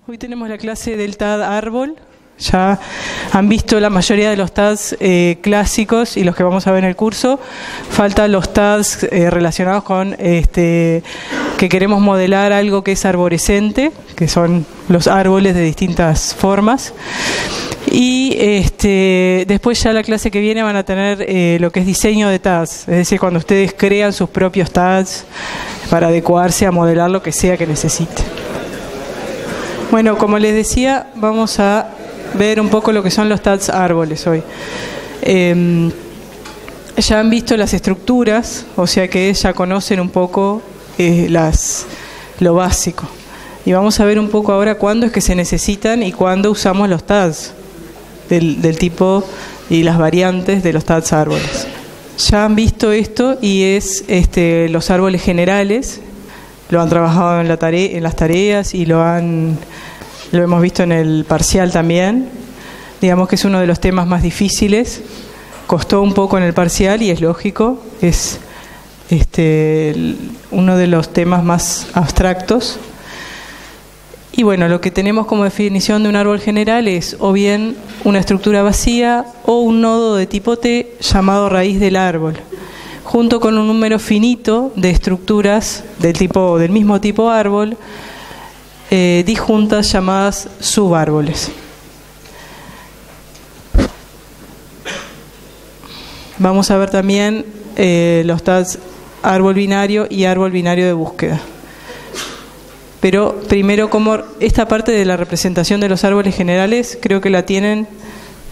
Hoy tenemos la clase del TAD árbol. Ya han visto la mayoría de los TADs clásicos y los que vamos a ver en el curso. Faltan los TADs relacionados con que queremos modelar algo que es arborescente, que son los árboles de distintas formas. Y después ya la clase que viene van a tener lo que es diseño de TADs, es decir, cuando ustedes crean sus propios TADs para adecuarse a modelar lo que sea que necesiten. Bueno, como les decía, vamos a ver un poco lo que son los TADs árboles hoy. Ya han visto las estructuras, o sea que ya conocen un poco lo básico. Y vamos a ver un poco ahora cuándo es que se necesitan y cuándo usamos los TADs del tipo y las variantes de los TADs árboles. Ya han visto esto y es los árboles generales. Lo han trabajado en las tareas y lo hemos visto en el parcial también. Digamos que es uno de los temas más difíciles. Costó un poco en el parcial y es lógico. Es uno de los temas más abstractos. Y bueno, lo que tenemos como definición de un árbol general es o bien una estructura vacía o un nodo de tipo T llamado raíz del árbol, junto con un número finito de estructuras del mismo tipo árbol, disjuntas llamadas subárboles. Vamos a ver también los TADs árbol binario y árbol binario de búsqueda. Pero primero, como esta parte de la representación de los árboles generales creo que la tienen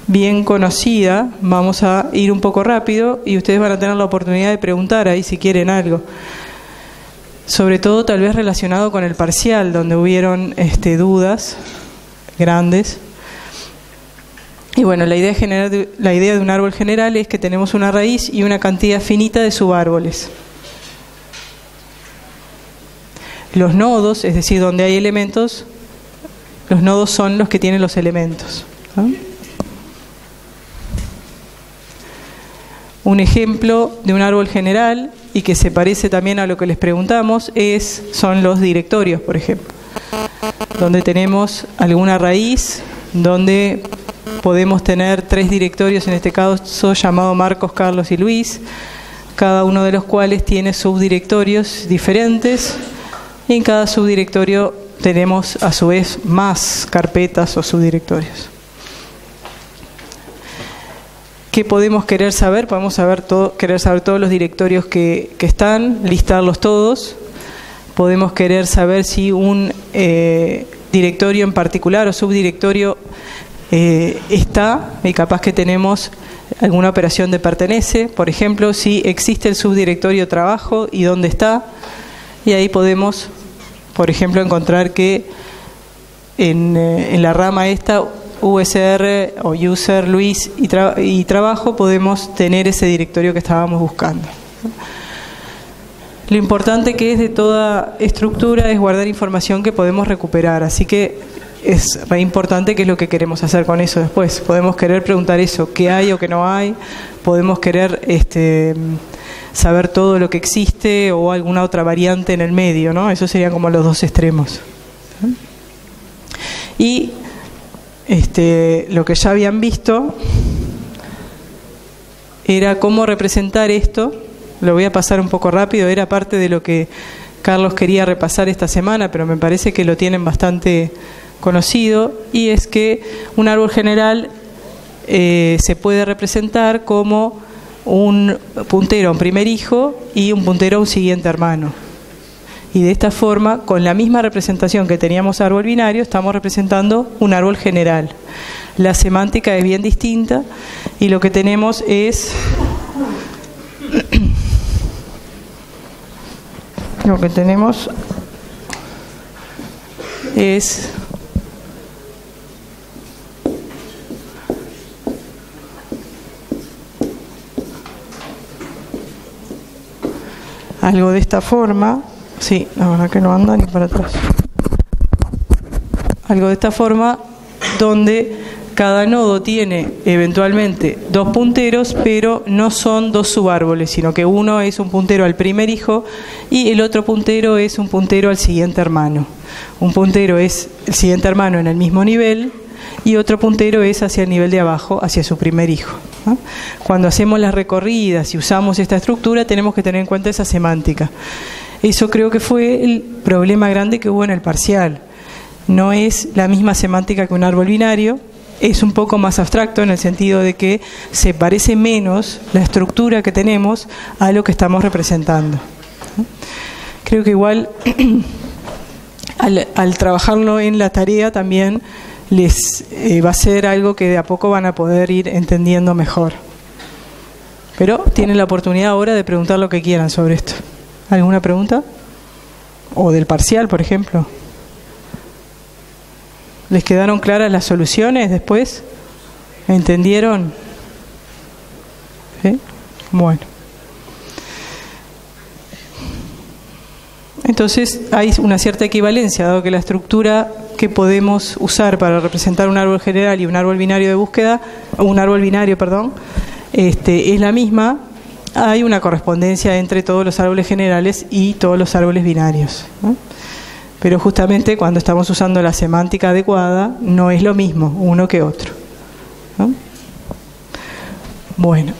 bien conocida, vamos a ir un poco rápido y ustedes van a tener la oportunidad de preguntar ahí si quieren algo. Sobre todo tal vez relacionado con el parcial, donde hubieron dudas grandes. Y bueno, la idea de un árbol general es que tenemos una raíz y una cantidad finita de subárboles. Los nodos, es decir, donde hay elementos, los nodos son los que tienen los elementos, ¿no? Un ejemplo de un árbol general y que se parece también a lo que les preguntamos son los directorios, por ejemplo, donde tenemos alguna raíz, donde podemos tener 3 directorios, en este caso llamado Marcos, Carlos y Luis, cada uno de los cuales tiene subdirectorios diferentes. Y en cada subdirectorio tenemos a su vez más carpetas o subdirectorios. ¿Qué podemos querer saber? Podemos querer saber todos los directorios que están, listarlos todos. Podemos querer saber si un directorio en particular o subdirectorio está, y capaz que tenemos alguna operación de pertenece. Por ejemplo, si existe el subdirectorio trabajo y dónde está. Y ahí podemos, por ejemplo, encontrar que en la rama esta, USR o User, Luis y Trabajo, podemos tener ese directorio que estábamos buscando. Lo importante que es de toda estructura es guardar información que podemos recuperar, así que es re importante qué es lo que queremos hacer con eso después. Podemos querer preguntar eso, qué hay o qué no hay, podemos querer saber todo lo que existe o alguna otra variante en el medio, ¿no? Esos serían como los dos extremos. Y lo que ya habían visto era cómo representar esto. Lo voy a pasar un poco rápido, era parte de lo que Carlos quería repasar esta semana, pero me parece que lo tienen bastante conocido, y es que un árbol general se puede representar como un puntero a un primer hijo y un puntero a un siguiente hermano. Y de esta forma, con la misma representación que teníamos árbol binario, estamos representando un árbol general. La semántica es bien distinta y lo que tenemos es algo de esta forma. Sí, la verdad que no anda ni para atrás. Algo de esta forma, donde cada nodo tiene eventualmente 2 punteros, pero no son 2 subárboles, sino que uno es un puntero al primer hijo y el otro puntero es un puntero al siguiente hermano. Un puntero es el siguiente hermano en el mismo nivel y otro puntero es hacia el nivel de abajo, hacia su primer hijo, ¿no? Cuando hacemos las recorridas y usamos esta estructura, tenemos que tener en cuenta esa semántica. Eso creo que fue el problema grande que hubo en el parcial. No es la misma semántica que un árbol binario, es un poco más abstracto en el sentido de que se parece menos la estructura que tenemos a lo que estamos representando. Creo que igual al trabajarlo en la tarea también les va a ser algo que de a poco van a poder ir entendiendo mejor. Pero tienen la oportunidad ahora de preguntar lo que quieran sobre esto. ¿Alguna pregunta? ¿O del parcial, por ejemplo? ¿Les quedaron claras las soluciones después? ¿Entendieron? ¿Sí? Bueno. Entonces hay una cierta equivalencia, dado que la estructura que podemos usar para representar un árbol general y un árbol binario de búsqueda, un árbol binario, perdón, es la misma. Hay una correspondencia entre todos los árboles generales y todos los árboles binarios, ¿no? Pero justamente cuando estamos usando la semántica adecuada, no es lo mismo uno que otro, ¿no? Bueno.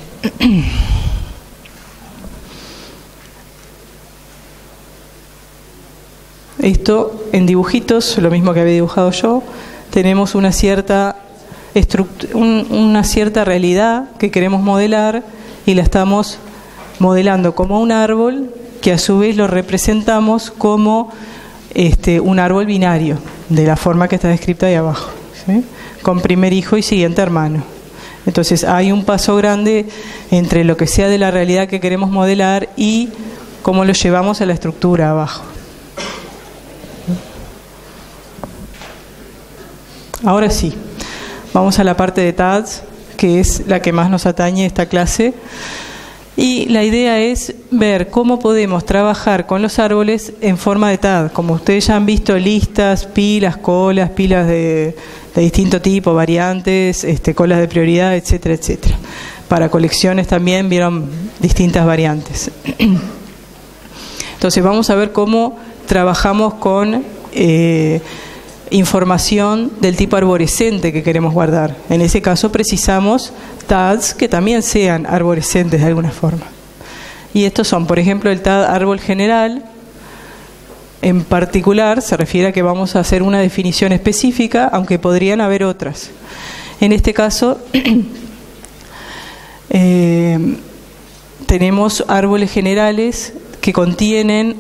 Esto en dibujitos, lo mismo que había dibujado yo, tenemos una cierta realidad que queremos modelar y la estamos modelando como un árbol que a su vez lo representamos como un árbol binario, de la forma que está descrita ahí abajo, ¿sí? Con primer hijo y siguiente hermano. Entonces hay un paso grande entre lo que sea de la realidad que queremos modelar y cómo lo llevamos a la estructura abajo. Ahora sí, vamos a la parte de TADS, que es la que más nos atañe esta clase. Y la idea es ver cómo podemos trabajar con los árboles en forma de TAD. Como ustedes ya han visto, listas, pilas, colas, pilas de distinto tipo, variantes, colas de prioridad, etcétera, etcétera. Para colecciones también vieron distintas variantes. Entonces vamos a ver cómo trabajamos con información del tipo arborescente que queremos guardar. En ese caso precisamos TADs que también sean arborescentes de alguna forma. Y estos son, por ejemplo, el TAD árbol general. En particular se refiere a que vamos a hacer una definición específica, aunque podrían haber otras. En este caso tenemos árboles generales que contienen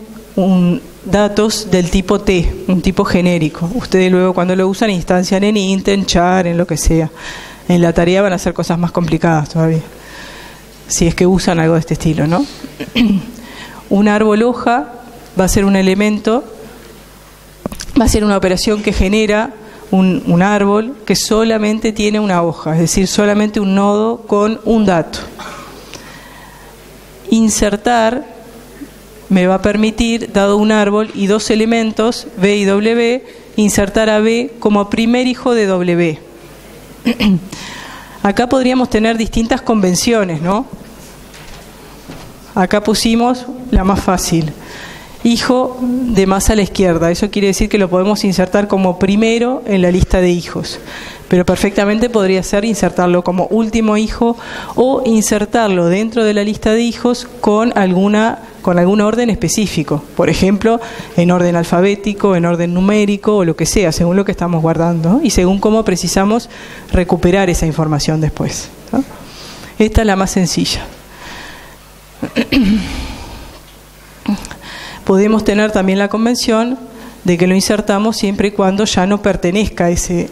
datos del tipo T, un tipo genérico. Ustedes luego cuando lo usan instancian en int, en char, en lo que sea. En la tarea van a hacer cosas más complicadas todavía, si es que usan algo de este estilo, ¿no? Un árbol hoja va a ser un elemento, va a ser una operación que genera un árbol que solamente tiene una hoja, es decir, solamente un nodo con un dato. Insertar me va a permitir, dado un árbol y 2 elementos, B y W, insertar a B como primer hijo de W. Acá podríamos tener distintas convenciones, ¿no? Acá pusimos la más fácil. Hijo de más a la izquierda. Eso quiere decir que lo podemos insertar como primero en la lista de hijos. Pero perfectamente podría ser insertarlo como último hijo o insertarlo dentro de la lista de hijos con algún orden específico. Por ejemplo, en orden alfabético, en orden numérico o lo que sea, según lo que estamos guardando, ¿no? Y según cómo precisamos recuperar esa información después, ¿no? Esta es la más sencilla. Podemos tener también la convención de que lo insertamos siempre y cuando ya no pertenezca a ese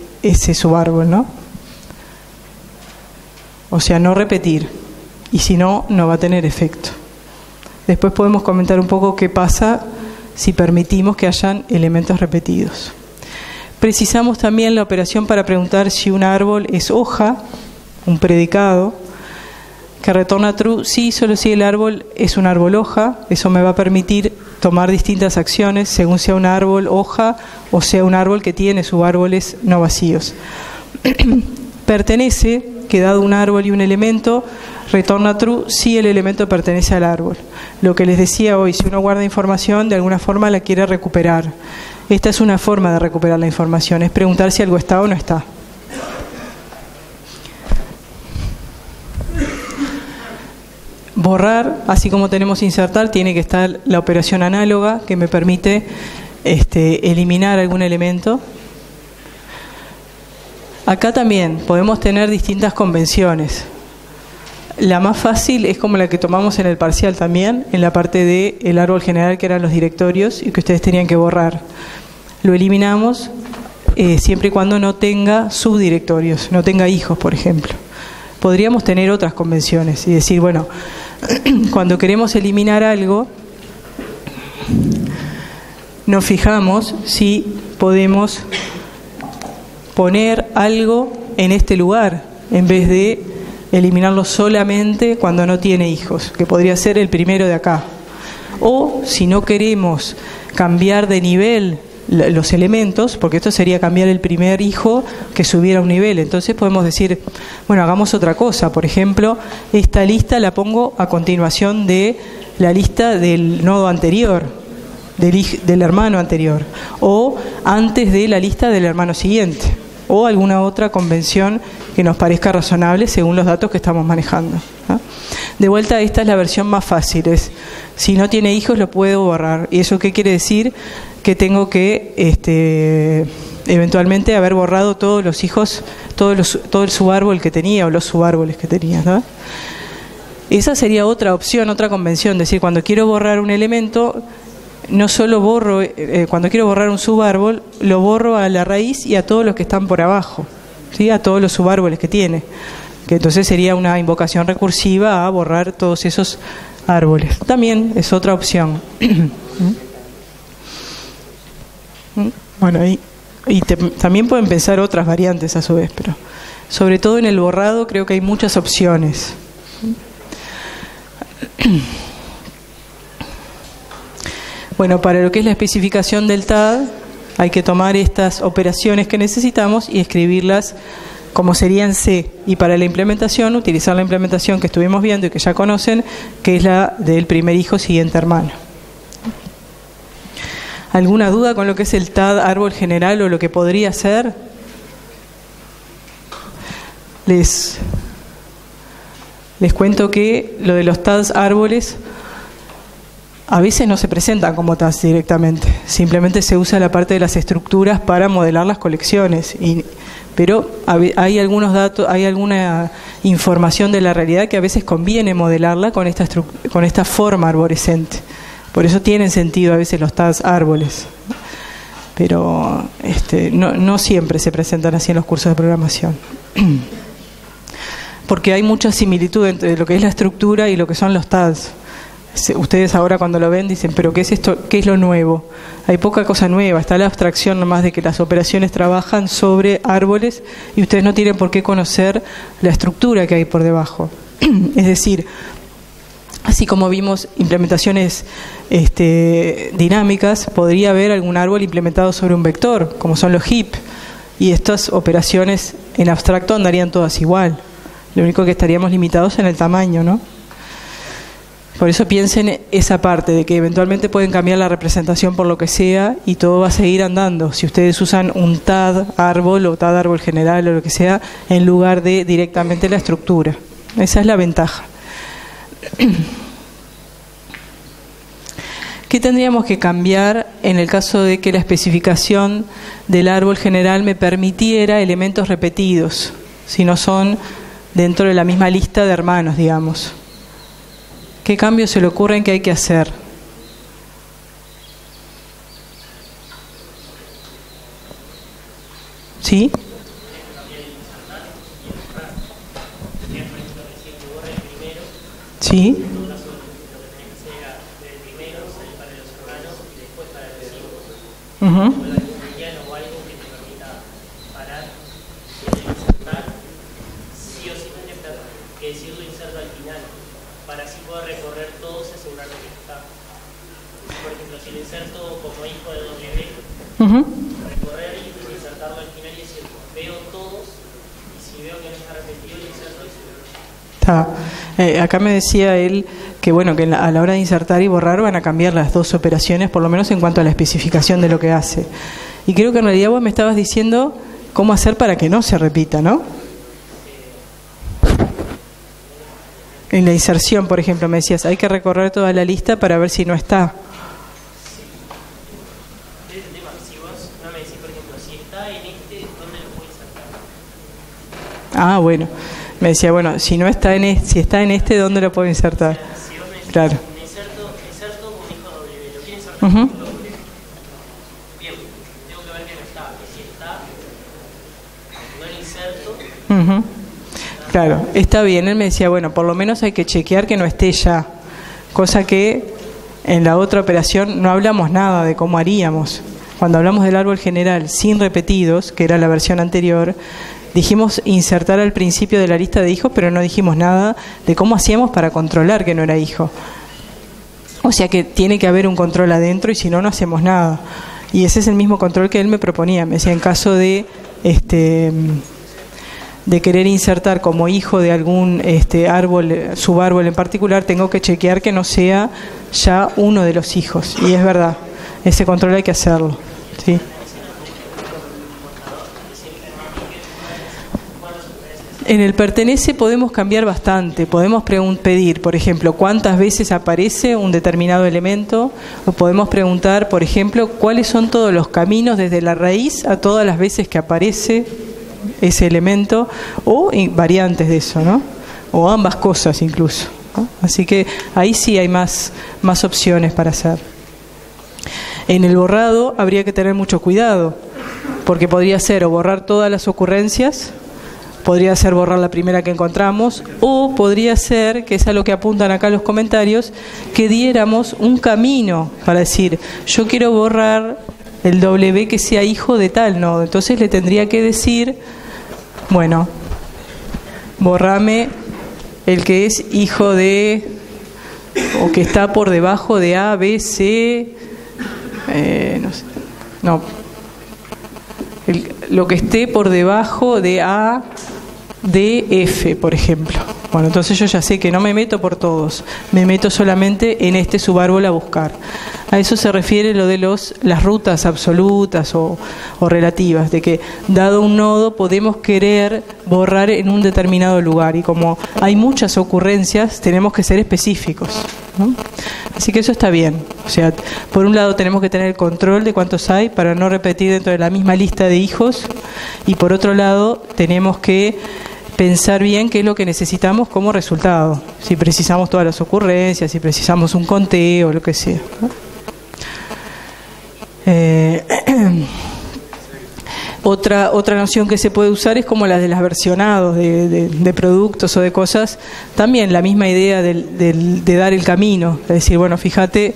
subárbol, ¿no? O sea, no repetir. Y si no, no va a tener efecto. Después podemos comentar un poco qué pasa si permitimos que hayan elementos repetidos. Precisamos también la operación para preguntar si un árbol es hoja, un predicado, que retorna true, sí, solo si el árbol es un árbol hoja. Eso me va a permitir tomar distintas acciones según sea un árbol hoja o sea un árbol que tiene subárboles no vacíos. pertenece, que dado un árbol y un elemento, retorna true si el elemento pertenece al árbol. Lo que les decía hoy, si uno guarda información, de alguna forma la quiere recuperar. Esta es una forma de recuperar la información, es preguntar si algo está o no está. Borrar, así como tenemos insertar, tiene que estar la operación análoga que me permite eliminar algún elemento. Acá también podemos tener distintas convenciones. La más fácil es como la que tomamos en el parcial también, en la parte del árbol general que eran los directorios y que ustedes tenían que borrar. Lo eliminamos siempre y cuando no tenga subdirectorios, no tenga hijos, por ejemplo. Podríamos tener otras convenciones y decir, bueno, cuando queremos eliminar algo, nos fijamos si podemos poner algo en este lugar, en vez de eliminarlo solamente cuando no tiene hijos, que podría ser el primero de acá. O si no queremos cambiar de nivel los elementos, porque esto sería cambiar el primer hijo que subiera un nivel, entonces podemos decir, bueno, hagamos otra cosa. Por ejemplo, esta lista la pongo a continuación de la lista del nodo anterior, del hermano anterior, o antes de la lista del hermano siguiente, o alguna otra convención que nos parezca razonable según los datos que estamos manejando, ¿no? De vuelta, esta es la versión más fácil, es si no tiene hijos lo puedo borrar. ¿Y eso qué quiere decir? Que tengo que eventualmente haber borrado todos los hijos, todo el subárbol que tenía o los subárboles que tenía, ¿no? Esa sería otra opción, otra convención, es decir, cuando quiero borrar un elemento, no solo borro, cuando quiero borrar un subárbol, lo borro a la raíz y a todos los que están por abajo, ¿sí? A todos los subárboles que tiene, que entonces sería una invocación recursiva a borrar todos esos árboles. También es otra opción. Bueno, también pueden pensar otras variantes a su vez, pero sobre todo en el borrado creo que hay muchas opciones. Bueno, para lo que es la especificación del TAD, hay que tomar estas operaciones que necesitamos y escribirlas como sería en C. Y para la implementación, utilizar la implementación que estuvimos viendo y que ya conocen, que es la del primer hijo siguiente hermano. ¿Alguna duda con lo que es el TAD árbol general o lo que podría ser? Les cuento que lo de los TADs árboles a veces no se presentan como TADs directamente, simplemente se usa la parte de las estructuras para modelar las colecciones, pero hay algunos datos, hay alguna información de la realidad que a veces conviene modelarla con esta forma arborescente. Por eso tienen sentido a veces los TADs árboles, pero no siempre se presentan así en los cursos de programación. Porque hay mucha similitud entre lo que es la estructura y lo que son los TADs. Ustedes ahora cuando lo ven dicen, ¿pero qué es esto? ¿Qué es lo nuevo? Hay poca cosa nueva, está la abstracción nomás de que las operaciones trabajan sobre árboles y ustedes no tienen por qué conocer la estructura que hay por debajo. Es decir, así como vimos implementaciones dinámicas, podría haber algún árbol implementado sobre un vector, como son los heap, y estas operaciones en abstracto andarían todas igual. Lo único que estaríamos limitados en el tamaño, ¿no? Por eso piensen esa parte de que eventualmente pueden cambiar la representación por lo que sea y todo va a seguir andando. Si ustedes usan un TAD árbol o TAD árbol general o lo que sea, en lugar de directamente la estructura. Esa es la ventaja. ¿Qué tendríamos que cambiar en el caso de que la especificación del árbol general me permitiera elementos repetidos, si no son dentro de la misma lista de hermanos, digamos? ¿Qué cambios se le ocurren que hay que hacer? ¿Sí? ¿Sí? Uh-huh. Uh-huh. Recorrer y insertarlo al final y decir, veo todos, y si veo que Acá me decía él que bueno, que a la hora de insertar y borrar van a cambiar las dos operaciones, por lo menos en cuanto a la especificación de lo que hace. Y creo que en realidad vos me estabas diciendo cómo hacer para que no se repita, ¿no? En la inserción, por ejemplo, me decías, hay que recorrer toda la lista para ver si no está. Ah, bueno. Me decía, bueno, si no está en este, si está en este, ¿dónde lo puedo insertar? Claro. Inserto un hijo W, lo quiero insertar con W. Bien, tengo que ver que no está. Si está, no lo inserto. Claro, está bien. Él me decía, bueno, por lo menos hay que chequear que no esté ya. Cosa que en la otra operación no hablamos nada de cómo haríamos. Cuando hablamos del árbol general sin repetidos, que era la versión anterior, dijimos insertar al principio de la lista de hijos, pero no dijimos nada de cómo hacíamos para controlar que no era hijo. O sea que tiene que haber un control adentro y si no, no hacemos nada. Y ese es el mismo control que él me proponía. Me decía, en caso de querer insertar como hijo de algún árbol, subárbol en particular, tengo que chequear que no sea ya uno de los hijos. Y es verdad, ese control hay que hacerlo, ¿sí? En el pertenece podemos cambiar bastante, podemos pedir, por ejemplo, cuántas veces aparece un determinado elemento, o podemos preguntar, por ejemplo, cuáles son todos los caminos desde la raíz a todas las veces que aparece ese elemento, o variantes de eso, ¿no? O ambas cosas incluso, ¿no? Así que ahí sí hay más opciones para hacer. En el borrado habría que tener mucho cuidado, porque podría ser o borrar todas las ocurrencias, podría ser borrar la primera que encontramos, o podría ser, que es a lo que apuntan acá los comentarios, que diéramos un camino para decir, yo quiero borrar el W que sea hijo de tal nodo. Entonces le tendría que decir, bueno, borrame el que es hijo de, o que está por debajo de A, B, C, no sé, no, lo que esté por debajo de A, D, F, por ejemplo. Bueno, entonces yo ya sé que no me meto por todos, me meto solamente en este subárbol a buscar. A eso se refiere lo de las rutas absolutas o relativas, de que dado un nodo podemos querer borrar en un determinado lugar, y como hay muchas ocurrencias tenemos que ser específicos, ¿no? Así que eso está bien. O sea, por un lado tenemos que tener el control de cuántos hay para no repetir dentro de la misma lista de hijos, y por otro lado tenemos que pensar bien qué es lo que necesitamos como resultado, si precisamos todas las ocurrencias, si precisamos un conteo, lo que sea, ¿no? Otra noción que se puede usar es como la de los versionados de productos o de cosas. También la misma idea de dar el camino, es decir, bueno, fíjate,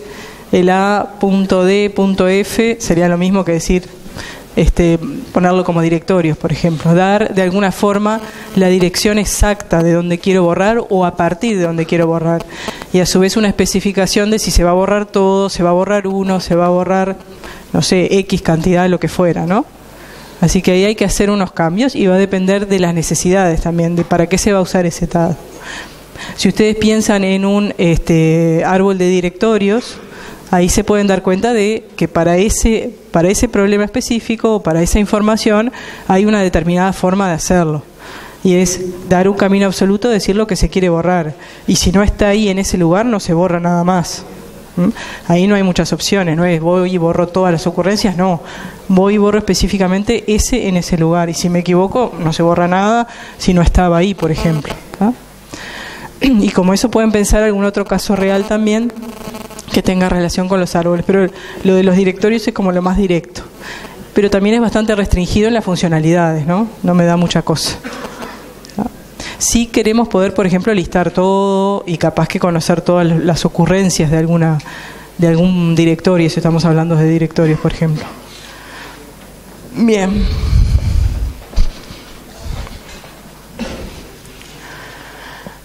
el A.D.F sería lo mismo que decir ponerlo como directorios, por ejemplo, dar de alguna forma la dirección exacta de donde quiero borrar o a partir de donde quiero borrar, y a su vez una especificación de si se va a borrar todo, se va a borrar uno, se va a borrar, no sé, X cantidad, lo que fuera, ¿no? Así que ahí hay que hacer unos cambios y va a depender de las necesidades también, de para qué se va a usar ese TAD. Si ustedes piensan en un árbol de directorios, ahí se pueden dar cuenta de que para ese problema específico o para esa información hay una determinada forma de hacerlo. Y es dar un camino absoluto, decir lo que se quiere borrar. Y si no está ahí en ese lugar, no se borra nada más. Ahí no hay muchas opciones, no es voy y borro todas las ocurrencias, no. Voy y borro específicamente ese en ese lugar. Y si me equivoco, no se borra nada si no estaba ahí, por ejemplo, ¿no? Y como eso pueden pensar algún otro caso real también que tenga relación con los árboles, pero lo de los directorios es como lo más directo, pero también es bastante restringido en las funcionalidades, ¿no? No me da mucha cosa. Si queremos poder, por ejemplo, listar todo y capaz que conocer todas las ocurrencias de algún directorio, si estamos hablando de directorios, por ejemplo. Bien.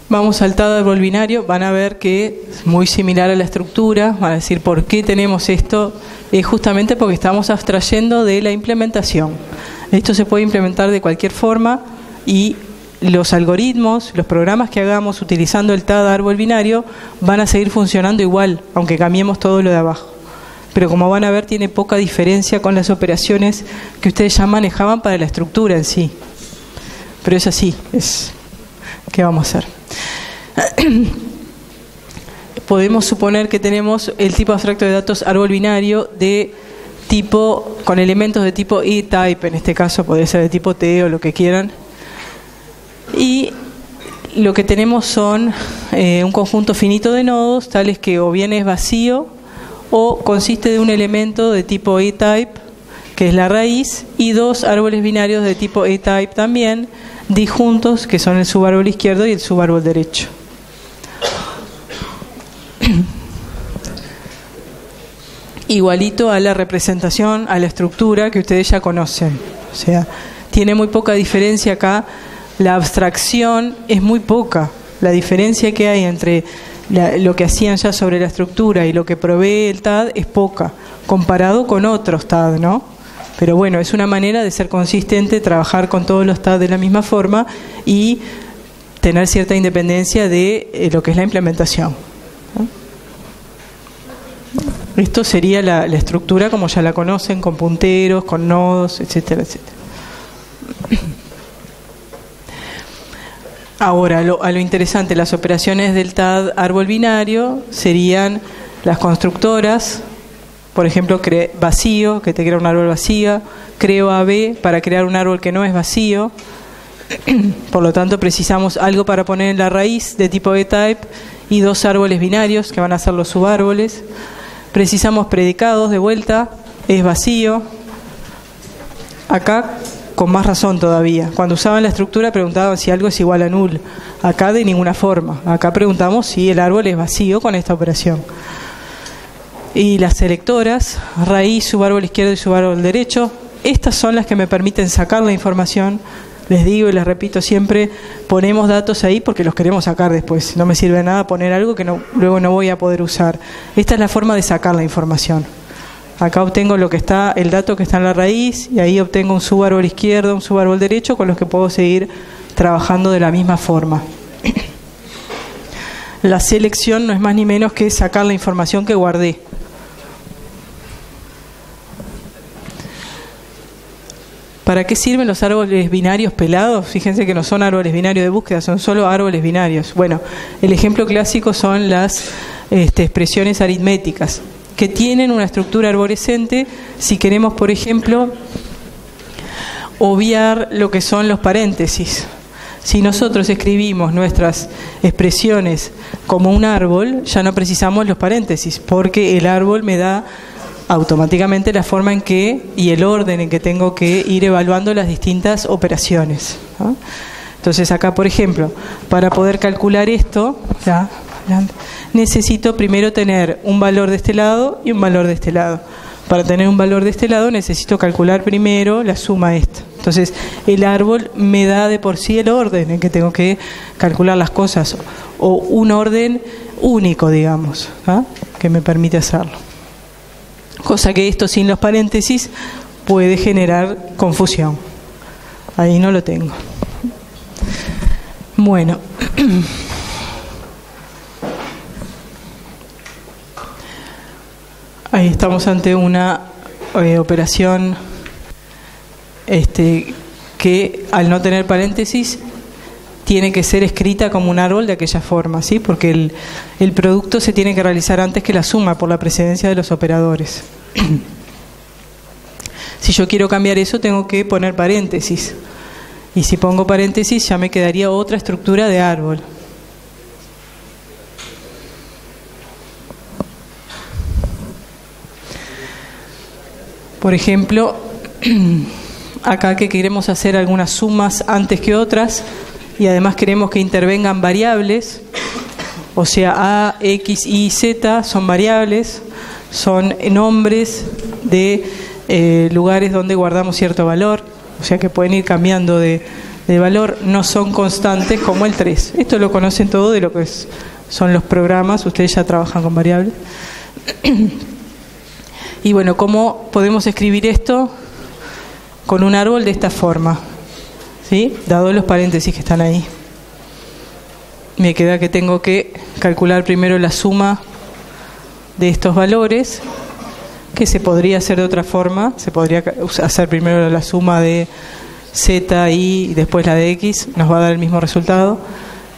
Vamos al TAD árbol binario, van a ver que es muy similar a la estructura, van a decir por qué tenemos esto, es justamente porque estamos abstrayendo de la implementación. Esto se puede implementar de cualquier forma y los algoritmos, los programas que hagamos utilizando el TAD árbol binario van a seguir funcionando igual, aunque cambiemos todo lo de abajo. Pero como van a ver, tiene poca diferencia con las operaciones que ustedes ya manejaban para la estructura en sí. Pero es así, ¿qué vamos a hacer? Podemos suponer que tenemos el tipo abstracto de datos árbol binario de tipo, con elementos de tipo E-type, en este caso podría ser de tipo T o lo que quieran. Y lo que tenemos son un conjunto finito de nodos, tales que o bien es vacío o consiste de un elemento de tipo E-type, que es la raíz, y dos árboles binarios de tipo E-type también, disjuntos, que son el subárbol izquierdo y el subárbol derecho. Igualito a la representación, a la estructura que ustedes ya conocen. O sea, tiene muy poca diferencia acá. La abstracción es muy poca. La diferencia que hay entre lo que hacían ya sobre la estructura y lo que provee el TAD es poca, comparado con otros TAD, ¿no? Pero bueno, es una manera de ser consistente, trabajar con todos los TAD de la misma forma y tener cierta independencia de lo que es la implementación, ¿no? Esto sería la estructura como ya la conocen, con punteros, con nodos, etcétera, etcétera. Ahora, a lo interesante, las operaciones del TAD árbol binario serían las constructoras, por ejemplo, vacío, que te crea un árbol vacío, creo AB para crear un árbol que no es vacío. Por lo tanto, precisamos algo para poner en la raíz de tipo E-type y dos árboles binarios que van a ser los subárboles. Precisamos predicados, de vuelta, es vacío. Acá, con más razón todavía. Cuando usaban la estructura preguntaban si algo es igual a null. Acá de ninguna forma. Acá preguntamos si el árbol es vacío con esta operación. Y las selectoras, raíz, subárbol izquierdo y subárbol derecho, estas son las que me permiten sacar la información. Les digo y les repito siempre, ponemos datos ahí porque los queremos sacar después. No me sirve de nada poner algo que luego no voy a poder usar. Esta es la forma de sacar la información. Acá obtengo el dato que está en la raíz, y ahí obtengo un subárbol izquierdo, un subárbol derecho, con los que puedo seguir trabajando de la misma forma. La selección no es más ni menos que sacar la información que guardé. ¿Para qué sirven los árboles binarios pelados? Fíjense que no son árboles binarios de búsqueda, son solo árboles binarios. Bueno, el ejemplo clásico son las expresiones aritméticas, que tienen una estructura arborescente. Si queremos, por ejemplo, obviar lo que son los paréntesis. Si nosotros escribimos nuestras expresiones como un árbol, ya no precisamos los paréntesis, porque el árbol me da automáticamente la forma en que y el orden en que tengo que ir evaluando las distintas operaciones, ¿no? Entonces acá, por ejemplo, para poder calcular esto, ¿ya? Necesito primero tener un valor de este lado y un valor de este lado. Para tener un valor de este lado necesito calcular primero la suma esta. Entonces el árbol me da de por sí el orden en que tengo que calcular las cosas, o un orden único, digamos, ¿ah? Que me permite hacerlo. Cosa que esto sin los paréntesis puede generar confusión. Ahí no lo tengo. Bueno. Ahí estamos ante una operación que al no tener paréntesis tiene que ser escrita como un árbol de aquella forma, ¿sí? Porque el producto se tiene que realizar antes que la suma por la precedencia de los operadores. Si yo quiero cambiar eso, tengo que poner paréntesis. Y si pongo paréntesis, ya me quedaría otra estructura de árbol. Por ejemplo, acá que queremos hacer algunas sumas antes que otras, y además queremos que intervengan variables, o sea, A, X, Y, Z son variables, son nombres de lugares donde guardamos cierto valor, o sea que pueden ir cambiando de valor, no son constantes como el 3. Esto lo conocen todo de lo que son los programas, ustedes ya trabajan con variables. Y bueno, ¿cómo podemos escribir esto? Con un árbol de esta forma. ¿sí? Dado los paréntesis que están ahí. Me queda que tengo que calcular primero la suma de estos valores, que se podría hacer de otra forma. Se podría hacer primero la suma de z, y después la de x, nos va a dar el mismo resultado.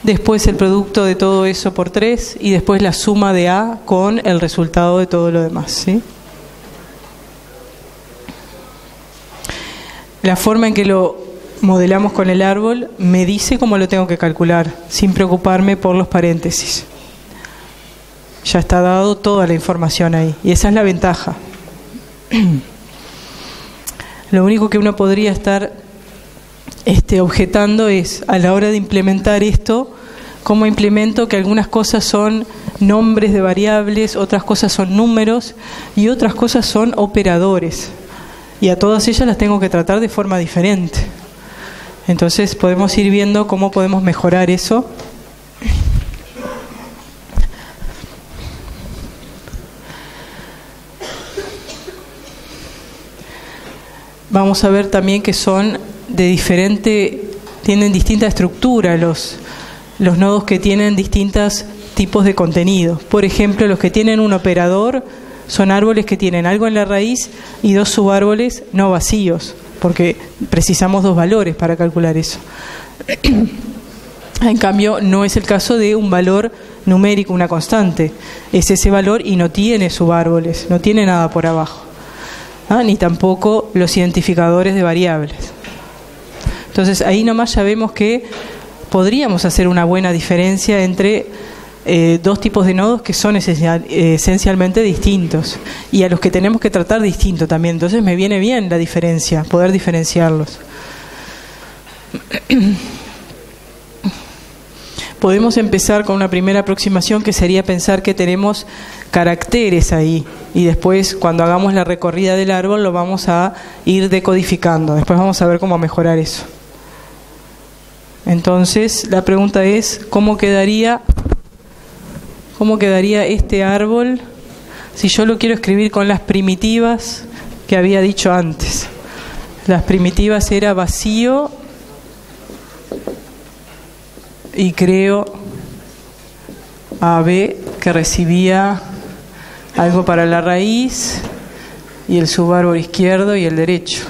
Después el producto de todo eso por 3 y después la suma de a con el resultado de todo lo demás, ¿sí? La forma en que lo modelamos con el árbol me dice cómo lo tengo que calcular, sin preocuparme por los paréntesis. Ya está dado toda la información ahí, y esa es la ventaja. Lo único que uno podría estar objetando es, a la hora de implementar esto, cómo implemento que algunas cosas son nombres de variables, otras cosas son números y otras cosas son operadores. Y a todas ellas las tengo que tratar de forma diferente. Entonces podemos ir viendo cómo podemos mejorar eso. Vamos a ver también que son tienen distinta estructura los nodos que tienen distintos tipos de contenido. Por ejemplo, los que tienen un operador son árboles que tienen algo en la raíz y 2 subárboles no vacíos, porque precisamos 2 valores para calcular eso. En cambio, no es el caso de un valor numérico, una constante. Es ese valor y no tiene subárboles, no tiene nada por abajo. Ni tampoco los identificadores de variables. Entonces ahí nomás ya vemos que podríamos hacer una buena diferencia entre 2 tipos de nodos que son esencialmente distintos y a los que tenemos que tratar distinto también. Entonces me viene bien la diferencia, poder diferenciarlos. Podemos empezar con una primera aproximación, que sería pensar que tenemos caracteres ahí, y después cuando hagamos la recorrida del árbol lo vamos a ir decodificando. Después vamos a ver cómo mejorar eso. Entonces la pregunta es, ¿cómo quedaría este árbol si yo lo quiero escribir con las primitivas que había dicho antes? Las primitivas era vacío y creo AB, que recibía algo para la raíz, y el subárbol izquierdo y el derecho.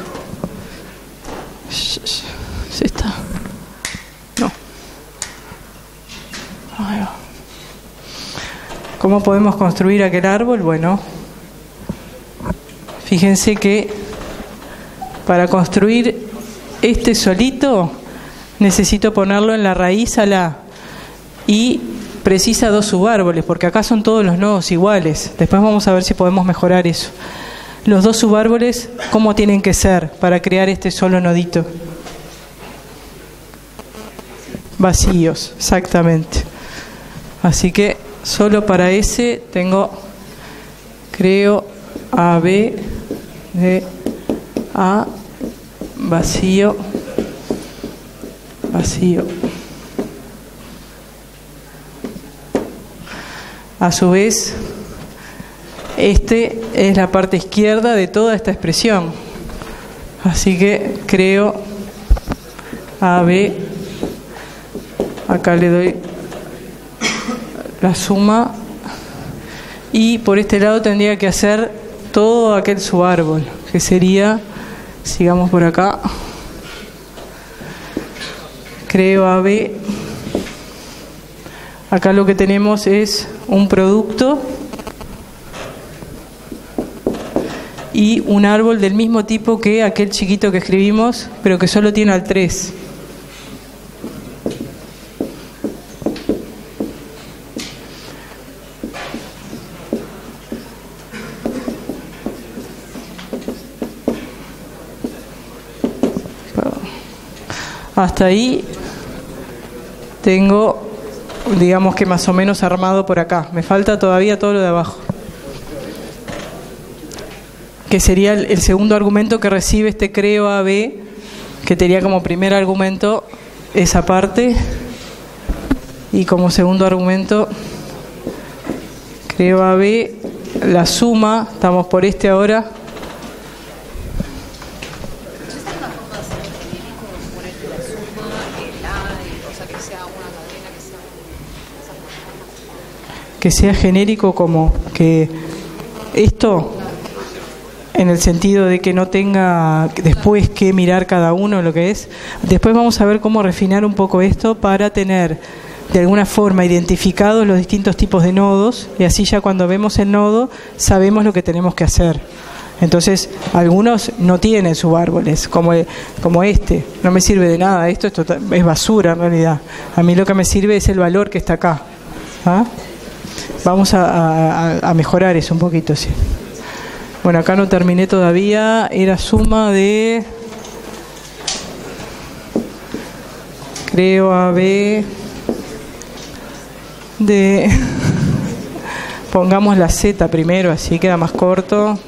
¿Sí está? No. Ahí va. ¿Cómo podemos construir aquel árbol? Bueno, fíjense que para construir este solito necesito ponerlo en la raíz a la A, y precisa 2 subárboles, porque acá son todos los nodos iguales. Después vamos a ver si podemos mejorar eso. Los 2 subárboles, ¿cómo tienen que ser para crear este solo nodito? Vacíos, exactamente. Así que solo para ese tengo, creo, AB de A, vacío, vacío. A su vez, es la parte izquierda de toda esta expresión. Así que creo AB, acá le doy la suma, y por este lado tendría que hacer todo aquel subárbol, que sería, sigamos por acá, creo AB. Acá lo que tenemos es un producto y un árbol del mismo tipo que aquel chiquito que escribimos, pero que solo tiene al 3. Hasta ahí tengo, digamos que más o menos armado por acá. Me falta todavía todo lo de abajo, que sería el segundo argumento que recibe este creo AB, que tenía como primer argumento esa parte, y como segundo argumento creo AB, la suma, estamos por este ahora. que sea genérico, como que esto, en el sentido de que no tenga después que mirar cada uno lo que es. Después vamos a ver cómo refinar un poco esto para tener de alguna forma identificados los distintos tipos de nodos, y así ya cuando vemos el nodo sabemos lo que tenemos que hacer. Entonces, algunos no tienen subárboles, como este. No me sirve de nada, esto es basura en realidad. A mí lo que me sirve es el valor que está acá. ¿Ah? Vamos a mejorar eso un poquito, sí. Bueno, acá no terminé todavía. Era suma de... creo AB... de... pongamos la Z primero, así queda más corto.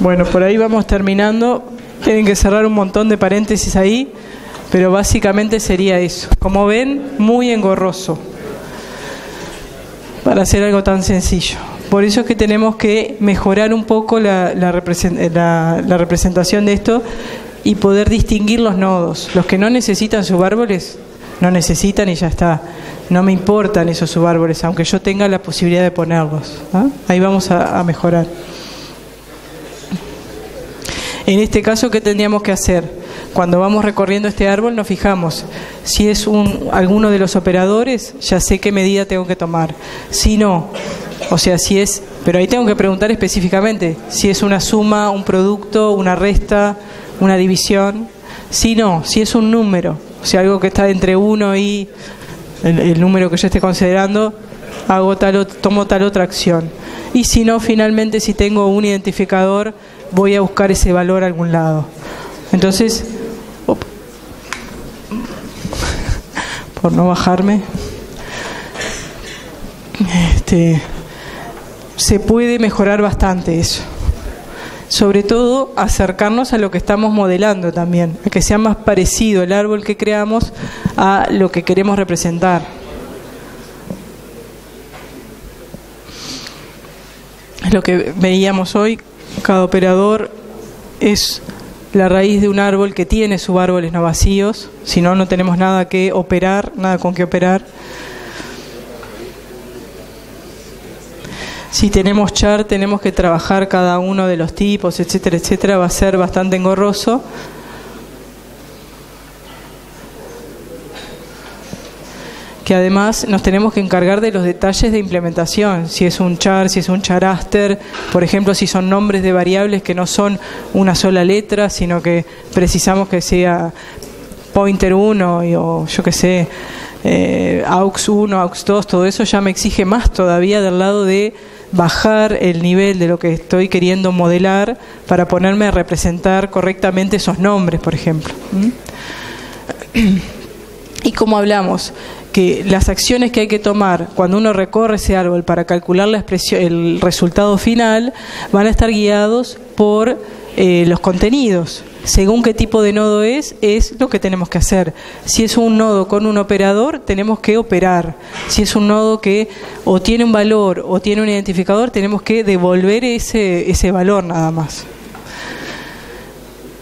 Bueno, por ahí vamos terminando. Tienen que cerrar un montón de paréntesis ahí, pero básicamente sería eso. Como ven, muy engorroso para hacer algo tan sencillo. Por eso es que tenemos que mejorar un poco la representación de esto y poder distinguir los nodos. Los que no necesitan subárboles, no necesitan y ya está. No me importan esos subárboles, aunque yo tenga la posibilidad de ponerlos. ¿Ah? Ahí vamos a mejorar. En este caso, ¿qué tendríamos que hacer? Cuando vamos recorriendo este árbol nos fijamos. Si es alguno de los operadores, ya sé qué medida tengo que tomar. Si no, o sea, si es... Pero ahí tengo que preguntar específicamente si es una suma, un producto, una resta, una división. Si no, si es un número, o sea, algo que está entre 1 y el número que yo esté considerando, tomo tal otra acción. Y si no, finalmente, si tengo un identificador, voy a buscar ese valor a algún lado. Entonces, por no bajarme, se puede mejorar bastante eso. Sobre todo, acercarnos a lo que estamos modelando también, a que sea más parecido el árbol que creamos a lo que queremos representar. Es lo que veíamos hoy. Cada operador es la raíz de un árbol que tiene subárboles no vacíos, si no, no tenemos nada que operar, nada con que operar. Si tenemos char, tenemos que trabajar cada uno de los tipos, etcétera, etcétera. Va a ser bastante engorroso. Que además nos tenemos que encargar de los detalles de implementación, si es un char, si es un charaster, por ejemplo, si son nombres de variables que no son una sola letra, sino que precisamos que sea pointer 1 o yo qué sé, aux 1, aux 2, todo eso ya me exige más todavía del lado de bajar el nivel de lo que estoy queriendo modelar para ponerme a representar correctamente esos nombres, por ejemplo. Y como hablamos, que las acciones que hay que tomar cuando uno recorre ese árbol para calcular la expresión, el resultado final, van a estar guiados por los contenidos. Según qué tipo de nodo es lo que tenemos que hacer. Si es un nodo con un operador, tenemos que operar. Si es un nodo que o tiene un valor o tiene un identificador, tenemos que devolver ese valor nada más.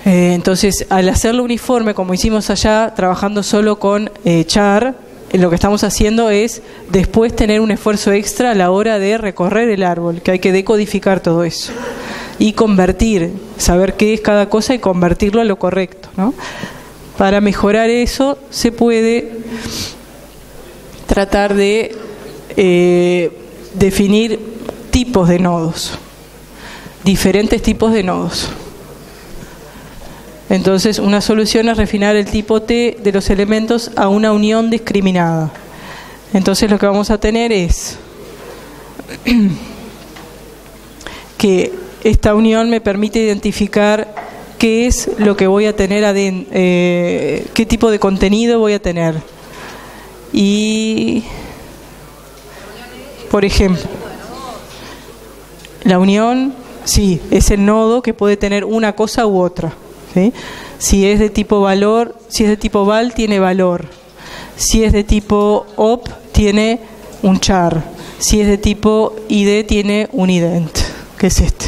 Entonces, al hacerlo uniforme, como hicimos allá, trabajando solo con char, lo que estamos haciendo es después tener un esfuerzo extra a la hora de recorrer el árbol, que hay que decodificar todo eso y convertir, saber qué es cada cosa y convertirlo a lo correcto, ¿no? Para mejorar eso se puede tratar de definir tipos de nodos, diferentes tipos de nodos. Entonces, una solución es refinar el tipo T de los elementos a una unión discriminada. Entonces, lo que vamos a tener es que esta unión me permite identificar qué es lo que voy a tener adentro, qué tipo de contenido voy a tener. Y, por ejemplo, la unión, sí, es el nodo que puede tener una cosa u otra, ¿sí? Si es de tipo valor, si es de tipo val, tiene valor. Si es de tipo op, tiene un char. Si es de tipo id, tiene un ident, que es este.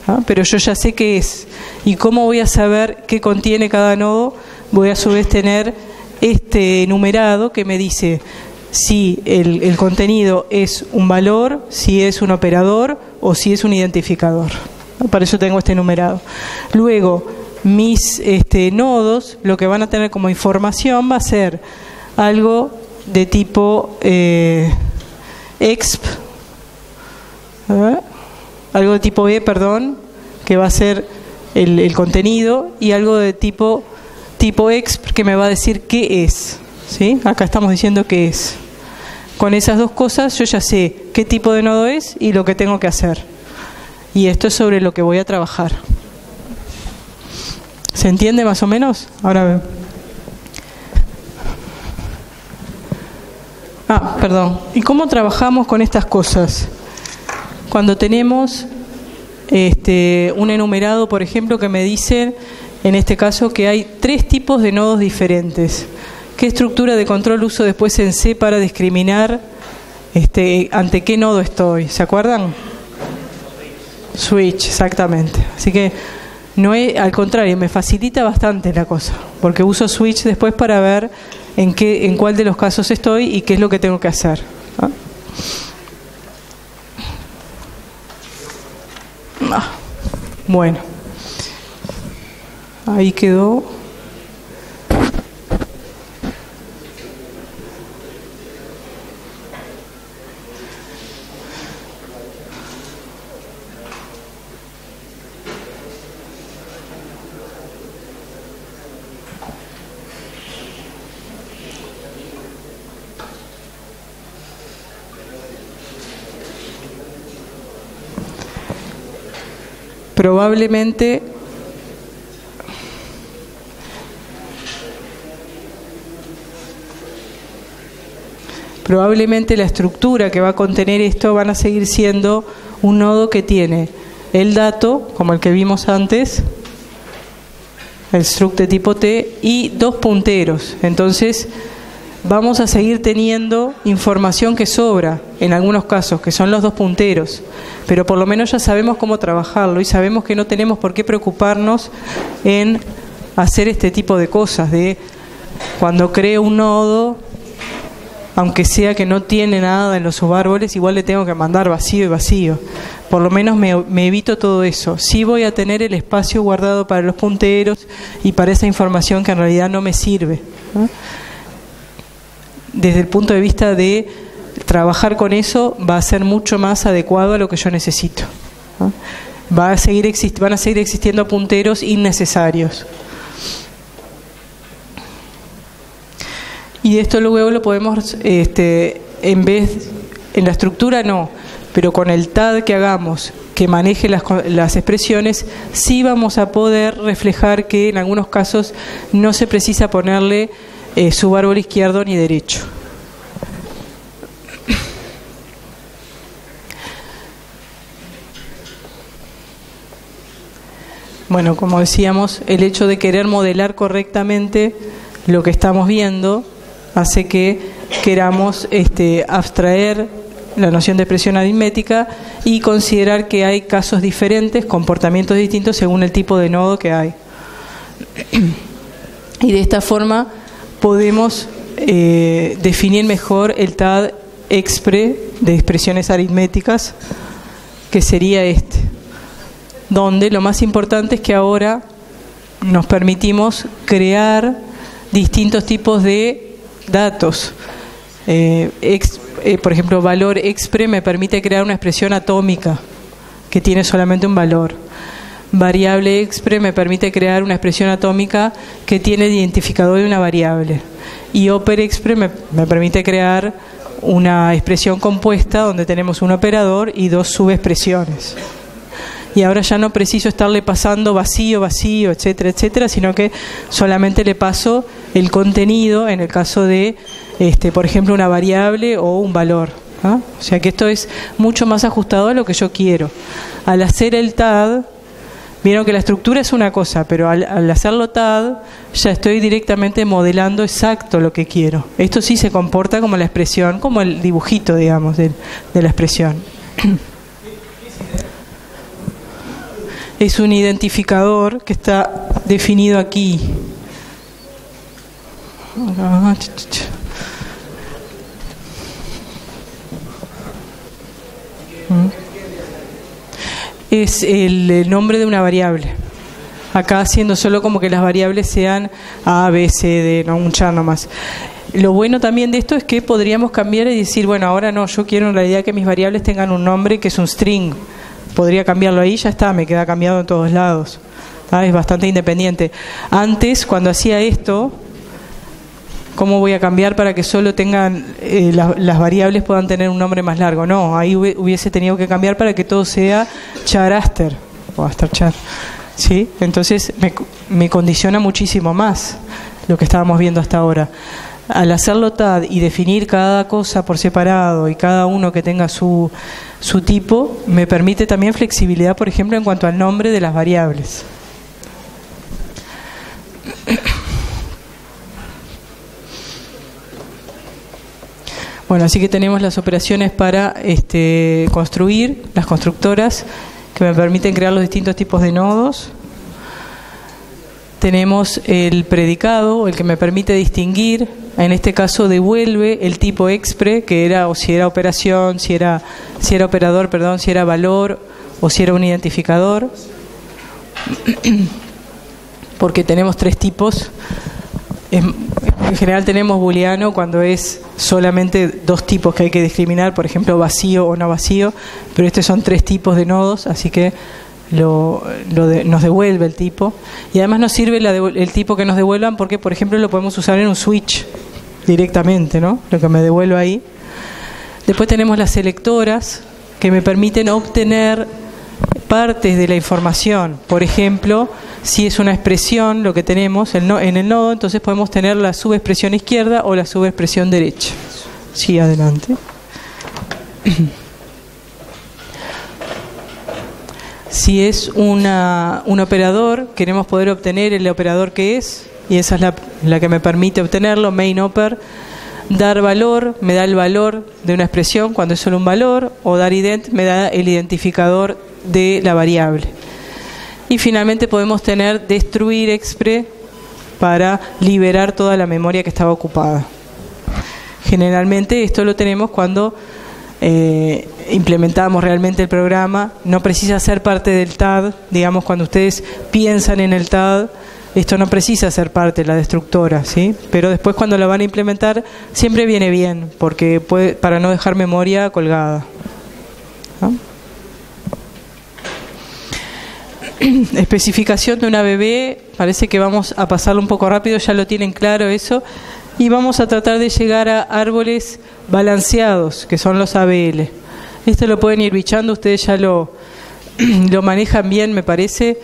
¿Ah? Pero yo ya sé qué es. ¿Y cómo voy a saber qué contiene cada nodo? Voy a su vez tener este enumerado que me dice si el contenido es un valor, si es un operador o si es un identificador. Para eso tengo este enumerado. Luego, mis nodos, lo que van a tener como información va a ser algo de tipo exp, algo de tipo e, perdón, que va a ser el contenido, y algo de tipo exp que me va a decir qué es, ¿sí? Acá estamos diciendo qué es. Con esas dos cosas yo ya sé qué tipo de nodo es y lo que tengo que hacer. Y esto es sobre lo que voy a trabajar. ¿Se entiende más o menos? Ahora perdón. ¿Y cómo trabajamos con estas cosas? Cuando tenemos un enumerado, por ejemplo, que me dice, en este caso, que hay 3 tipos de nodos diferentes. ¿Qué estructura de control uso después en C para discriminar ante qué nodo estoy? ¿Se acuerdan? Switch, exactamente. Así que no es, al contrario, me facilita bastante la cosa, porque uso switch después para ver en cuál de los casos estoy y qué es lo que tengo que hacer. Bueno, ahí quedó. Probablemente la estructura que va a contener esto van a seguir siendo un nodo que tiene el dato, como el que vimos antes, el struct de tipo T, y 2 punteros. Entonces vamos a seguir teniendo información que sobra en algunos casos, que son los 2 punteros, pero por lo menos ya sabemos cómo trabajarlo y sabemos que no tenemos por qué preocuparnos en hacer este tipo de cosas, de cuando creo un nodo, aunque sea que no tiene nada en los subárboles, igual le tengo que mandar vacío y vacío. Por lo menos me evito todo eso. Sí voy a tener el espacio guardado para los punteros y para esa información que en realidad no me sirve, ¿no? Desde el punto de vista de trabajar con eso, va a ser mucho más adecuado a lo que yo necesito, ¿no? Van a seguir existiendo punteros innecesarios. Y de esto luego lo podemos, en la estructura no, pero con el TAD que hagamos, que maneje las expresiones, sí vamos a poder reflejar que en algunos casos no se precisa ponerle subárbol izquierdo ni derecho. Bueno, como decíamos, el hecho de querer modelar correctamente lo que estamos viendo hace que queramos abstraer la noción de expresión aritmética y considerar que hay casos diferentes, comportamientos distintos según el tipo de nodo que hay. Y de esta forma podemos definir mejor el TAD expre de expresiones aritméticas, que sería donde lo más importante es que ahora nos permitimos crear distintos tipos de datos. Por ejemplo, valor expre me permite crear una expresión atómica que tiene solamente un valor. Variable expre me permite crear una expresión atómica que tiene el identificador de una variable. Y oper expre me permite crear una expresión compuesta donde tenemos un operador y 2 subexpresiones. y ahora ya no preciso estarle pasando vacío, vacío, etcétera, etcétera, sino que solamente le paso el contenido en el caso de, por ejemplo, una variable o un valor, ¿no? O sea que esto es mucho más ajustado a lo que yo quiero. Al hacer el TAD, vieron que la estructura es una cosa, pero al hacerlo TAD ya estoy directamente modelando exacto lo que quiero. Esto sí se comporta como la expresión, como el dibujito, digamos, de la expresión. Es un identificador que está definido aquí. Es el nombre de una variable. Acá haciendo solo como que las variables sean A, B, C, D, no un char nomás. Lo bueno también de esto es que podríamos cambiar y decir, bueno, ahora no, yo quiero en realidad que mis variables tengan un nombre que es un string. Podría cambiarlo ahí, ya está, me queda cambiado en todos lados. Es bastante independiente. Antes, cuando hacía esto, ¿cómo voy a cambiar para que solo tengan las variables puedan tener un nombre más largo? No, ahí hubiese tenido que cambiar para que todo sea charaster o hasta char, ¿sí? Entonces me condiciona muchísimo más lo que estábamos viendo hasta ahora. Al hacerlo TAD y definir cada cosa por separado y cada uno que tenga su tipo, me permite también flexibilidad, por ejemplo, en cuanto al nombre de las variables. Bueno, así que tenemos las operaciones para construir, las constructoras, que me permiten crear los distintos tipos de nodos. Tenemos el predicado, el que me permite distinguir, en este caso devuelve el tipo expre, que era, o si era operación, si era operador, perdón, si era valor, o si era un identificador. Porque tenemos tres tipos. En general tenemos booleano cuando es solamente dos tipos que hay que discriminar, por ejemplo vacío o no vacío, pero estos son tres tipos de nodos, así que nos devuelve el tipo, y además nos sirve el tipo que nos devuelvan porque, por ejemplo, lo podemos usar en un switch directamente, ¿no? Lo que me devuelve ahí. Después tenemos las selectoras que me permiten obtener partes de la información. Por ejemplo, si es una expresión lo que tenemos en el nodo, entonces podemos tener la subexpresión izquierda o la subexpresión derecha. Sí, adelante. Si es un operador, queremos poder obtener el operador que es, y esa es la que me permite obtenerlo, main oper. Dar valor, me da el valor de una expresión cuando es solo un valor, o dar ident, me da el identificador de la variable. Y finalmente podemos tener destruir expre para liberar toda la memoria que estaba ocupada. Generalmente esto lo tenemos cuando implementamos realmente el programa. No precisa ser parte del TAD, digamos, cuando ustedes piensan en el TAD, esto no precisa ser parte de la destructora, ¿sí? Pero después cuando lo van a implementar siempre viene bien, porque para no dejar memoria colgada, ¿no? Especificación de una ABB, parece que vamos a pasarlo un poco rápido, ya lo tienen claro eso, y vamos a tratar de llegar a árboles balanceados, que son los ABL. Esto lo pueden ir bichando, ustedes ya lo manejan bien, me parece.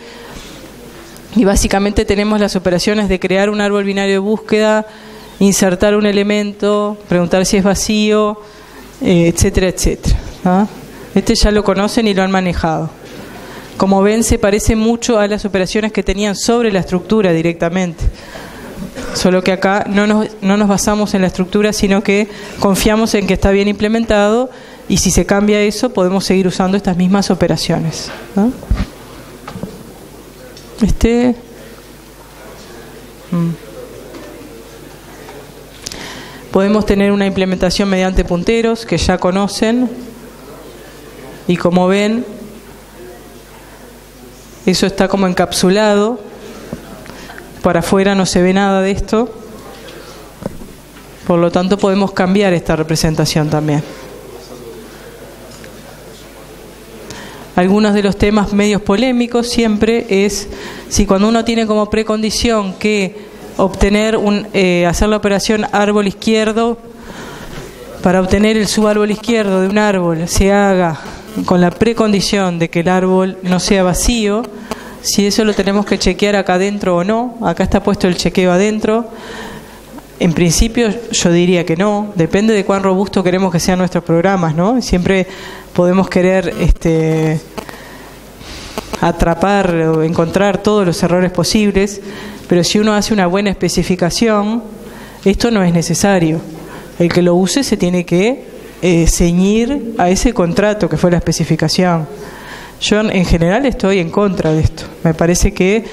Y básicamente tenemos las operaciones de crear un árbol binario de búsqueda, insertar un elemento, preguntar si es vacío, etcétera, etcétera, ¿no? Este ya lo conocen y lo han manejado. Como ven, se parece mucho a las operaciones que tenían sobre la estructura directamente. Solo que acá no nos basamos en la estructura, sino que confiamos en que está bien implementado, y si se cambia eso, podemos seguir usando estas mismas operaciones, ¿no? Podemos tener una implementación mediante punteros que ya conocen, y como ven, eso está como encapsulado. Para afuera no se ve nada de esto, por lo tanto podemos cambiar esta representación también. Algunos de los temas medios polémicos siempre es si cuando uno tiene como precondición que obtener hacer la operación árbol izquierdo, para obtener el subaárbol izquierdo de un árbol se haga con la precondición de que el árbol no sea vacío, si eso lo tenemos que chequear acá adentro o no. Acá está puesto el chequeo adentro. En principio yo diría que no, depende de cuán robusto queremos que sean nuestros programas, ¿no? Siempre podemos querer atrapar o encontrar todos los errores posibles, pero si uno hace una buena especificación, esto no es necesario. El que lo use se tiene que ceñir a ese contrato que fue la especificación. Yo en general estoy en contra de esto. Me parece que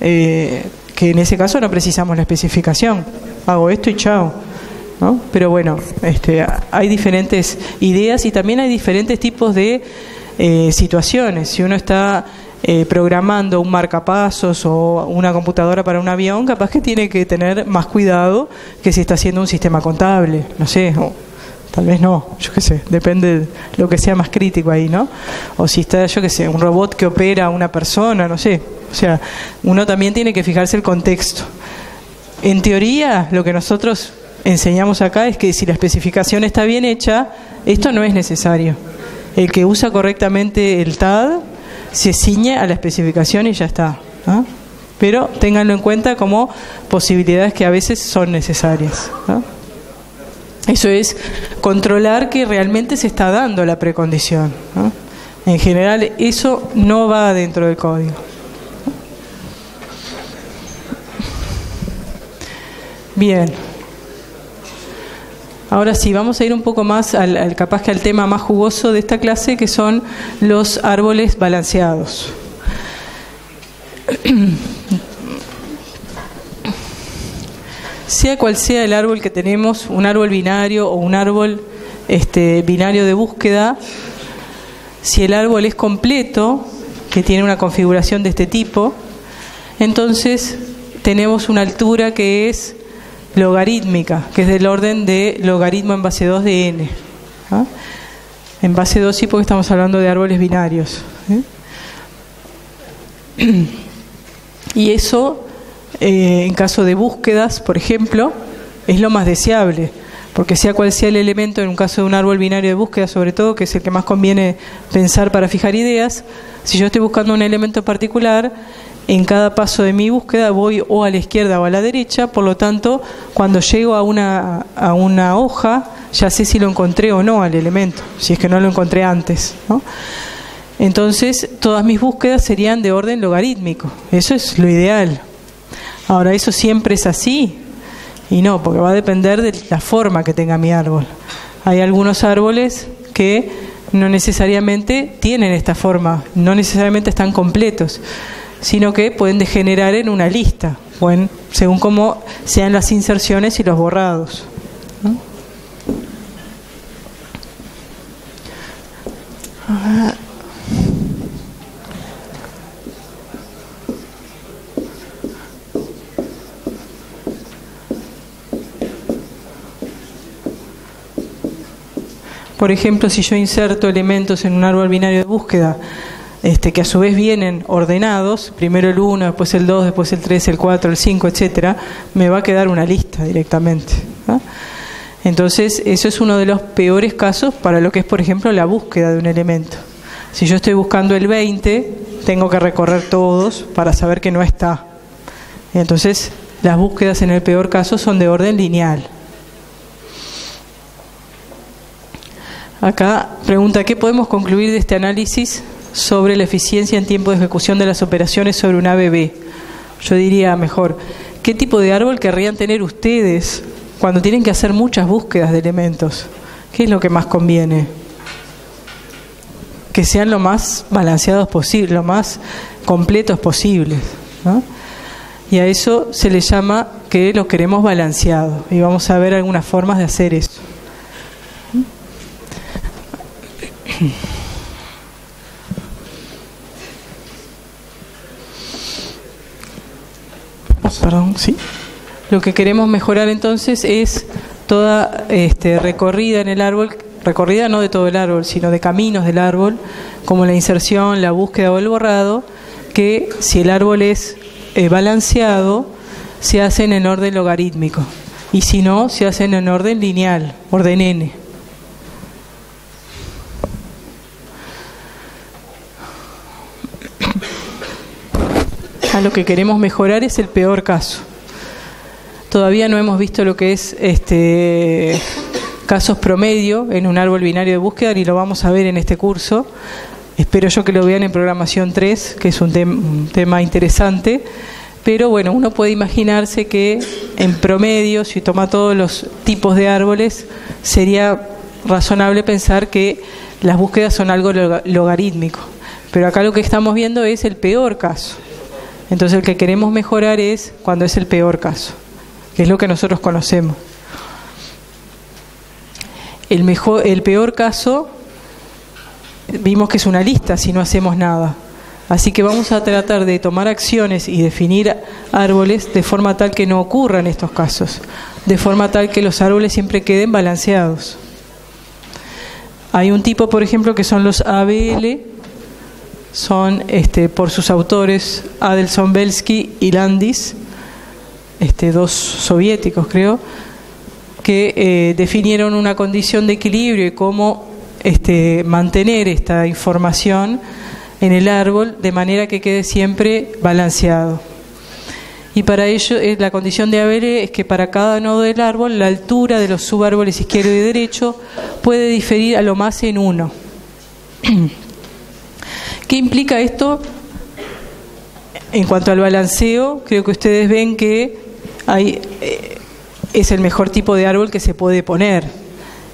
en ese caso no precisamos la especificación. Hago esto y chao, ¿no? Pero bueno, hay diferentes ideas y también hay diferentes tipos de situaciones. Si uno está programando un marcapasos o una computadora para un avión, capaz que tiene que tener más cuidado que si está haciendo un sistema contable, no sé, o tal vez no, yo qué sé, depende de lo que sea más crítico ahí, ¿no? O si está, yo qué sé, un robot que opera a una persona, no sé. O sea, uno también tiene que fijarse el contexto. En teoría, lo que nosotros enseñamos acá es que si la especificación está bien hecha, esto no es necesario. El que usa correctamente el TAD se ciñe a la especificación y ya está, ¿no? Pero ténganlo en cuenta como posibilidades que a veces son necesarias, ¿no? Eso es controlar que realmente se está dando la precondición, ¿no? En general, eso no va dentro del código. Bien. Ahora sí, vamos a ir un poco más capaz que al tema más jugoso de esta clase, que son los árboles balanceados. Sea cual sea el árbol que tenemos, un árbol binario o un árbol binario de búsqueda, si el árbol es completo, que tiene una configuración de este tipo, entonces tenemos una altura que es logarítmica, que es del orden de logaritmo en base 2 de n, ¿no? En base 2 sí, porque estamos hablando de árboles binarios, ¿eh? Y eso, en caso de búsquedas, por ejemplo, es lo más deseable, porque sea cual sea el elemento, en un caso de un árbol binario de búsqueda sobre todo, que es el que más conviene pensar para fijar ideas, si yo estoy buscando un elemento particular, en cada paso de mi búsqueda voy o a la izquierda o a la derecha, por lo tanto, cuando llego a una hoja, ya sé si lo encontré o no al elemento, si es que no lo encontré antes, ¿no? Entonces, todas mis búsquedas serían de orden logarítmico. Eso es lo ideal. Ahora, ¿eso siempre es así? Y no, porque va a depender de la forma que tenga mi árbol. Hay algunos árboles que no necesariamente tienen esta forma, no necesariamente están completos, sino que pueden degenerar en una lista, según cómo sean las inserciones y los borrados, ¿no? Por ejemplo, si yo inserto elementos en un árbol binario de búsqueda, que a su vez vienen ordenados, primero el 1, después el 2, después el 3, el 4, el 5, etcétera, me va a quedar una lista directamente, ¿no? Entonces, eso es uno de los peores casos para lo que es, por ejemplo, la búsqueda de un elemento. Si yo estoy buscando el 20, tengo que recorrer todos para saber que no está. Entonces, las búsquedas en el peor caso son de orden lineal. Acá pregunta, ¿qué podemos concluir de este análisis sobre la eficiencia en tiempo de ejecución de las operaciones sobre un ABB? Yo diría mejor, ¿qué tipo de árbol querrían tener ustedes cuando tienen que hacer muchas búsquedas de elementos? ¿Qué es lo que más conviene? Que sean lo más balanceados posible, lo más completos posibles, ¿no? Y a eso se le llama que lo queremos balanceado. Y vamos a ver algunas formas de hacer eso. Perdón, sí. Lo que queremos mejorar entonces es toda recorrida en el árbol, recorrida no de todo el árbol, sino de caminos del árbol, como la inserción, la búsqueda o el borrado, que si el árbol es balanceado, se hacen en orden logarítmico, y si no, se hacen en orden lineal, orden n. Ya lo que queremos mejorar es el peor caso. Todavía no hemos visto lo que es casos promedio en un árbol binario de búsqueda, ni lo vamos a ver en este curso. Espero yo que lo vean en programación 3, que es un tema interesante. Pero bueno, uno puede imaginarse que en promedio, si toma todos los tipos de árboles, sería razonable pensar que las búsquedas son algo logarítmico. Pero acá lo que estamos viendo es el peor caso. Entonces el que queremos mejorar es cuando es el peor caso, que es lo que nosotros conocemos. El peor caso, vimos que es una lista si no hacemos nada. Así que vamos a tratar de tomar acciones y definir árboles de forma tal que no ocurran estos casos, de forma tal que los árboles siempre queden balanceados. Hay un tipo, por ejemplo, que son los ABL, son por sus autores Adelson Belsky y Landis, dos soviéticos creo, que definieron una condición de equilibrio y cómo mantener esta información en el árbol de manera que quede siempre balanceado. Y para ello la condición de ABL es que para cada nodo del árbol la altura de los subárboles izquierdo y derecho puede diferir a lo más en 1. ¿Qué implica esto? En cuanto al balanceo, creo que ustedes ven que es el mejor tipo de árbol que se puede poner.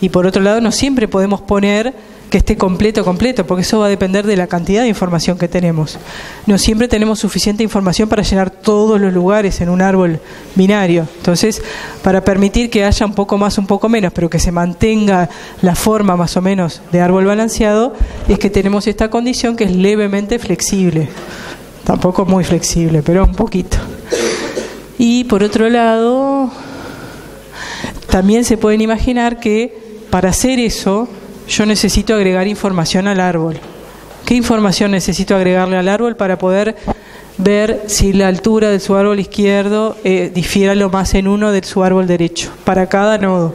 Y por otro lado, no siempre podemos poner que esté completo, porque eso va a depender de la cantidad de información que tenemos. No siempre tenemos suficiente información para llenar todos los lugares en un árbol binario. Entonces, para permitir que haya un poco más, un poco menos, pero que se mantenga la forma más o menos de árbol balanceado, es que tenemos esta condición que es levemente flexible. Tampoco muy flexible, pero un poquito. Y por otro lado, también se pueden imaginar que para hacer eso, yo necesito agregar información al árbol. ¿Qué información necesito agregarle al árbol para poder ver si la altura del subárbol izquierdo difiere lo más en 1 del subárbol derecho? Para cada nodo.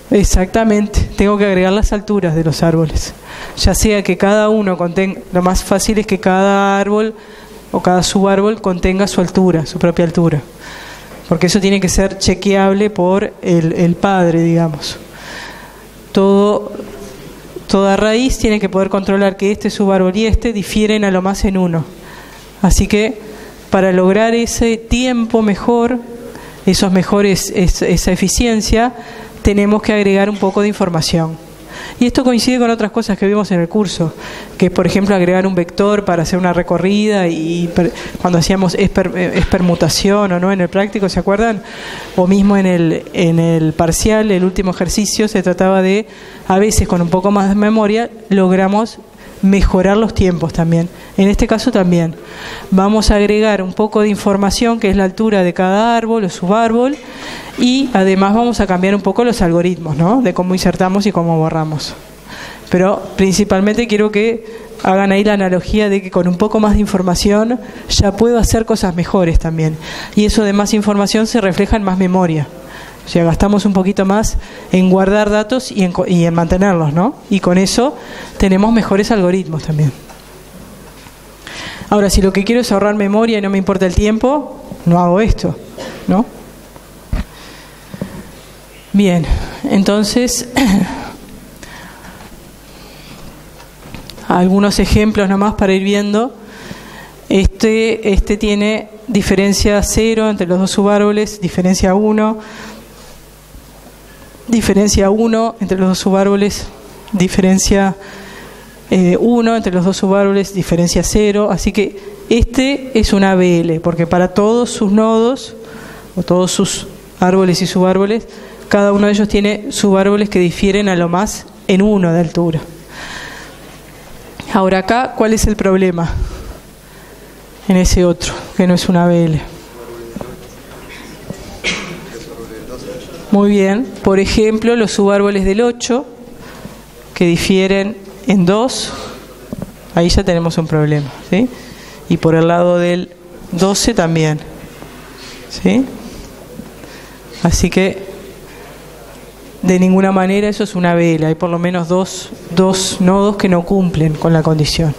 Exactamente, tengo que agregar las alturas de los árboles. Ya sea que cada uno contenga, lo más fácil es que cada árbol o cada subárbol contenga su altura, su propia altura. Porque eso tiene que ser chequeable por el padre, digamos. Toda raíz tiene que poder controlar que este subárbol y difieren a lo más en 1. Así que para lograr ese tiempo mejor, esa eficiencia, tenemos que agregar un poco de información. Y esto coincide con otras cosas que vimos en el curso, que es, por ejemplo, agregar un vector para hacer una recorrida y cuando hacíamos permutación o no en el práctico, ¿se acuerdan? O mismo en el parcial, el último ejercicio, se trataba de, a veces con un poco más de memoria, logramos mejorar los tiempos también. En este caso también. Vamos a agregar un poco de información, que es la altura de cada árbol o subárbol, y además vamos a cambiar un poco los algoritmos, ¿no? De cómo insertamos y cómo borramos. Pero principalmente quiero que hagan ahí la analogía de que con un poco más de información ya puedo hacer cosas mejores también. Y eso de más información se refleja en más memoria. O sea, gastamos un poquito más en guardar datos y en mantenerlos, ¿no? Y con eso tenemos mejores algoritmos también. Ahora, si lo que quiero es ahorrar memoria y no me importa el tiempo, no hago esto, ¿no? Bien, entonces, algunos ejemplos nomás para ir viendo. Este tiene diferencia 0 entre los dos subárboles, diferencia 1, diferencia 1 entre los dos subárboles, diferencia 1 entre los dos subárboles, diferencia 0. Así que este es un ABL, porque para todos sus nodos, o todos sus árboles y subárboles, cada uno de ellos tiene subárboles que difieren a lo más en 1 de altura. Ahora acá, ¿cuál es el problema? En ese otro, que no es un ABL. Muy bien. Por ejemplo, los subárboles del 8, que difieren en 2, ahí ya tenemos un problema, ¿sí? Y por el lado del 12 también, ¿sí? Así que de ninguna manera eso es una BL. Hay por lo menos dos nodos que no cumplen con la condición.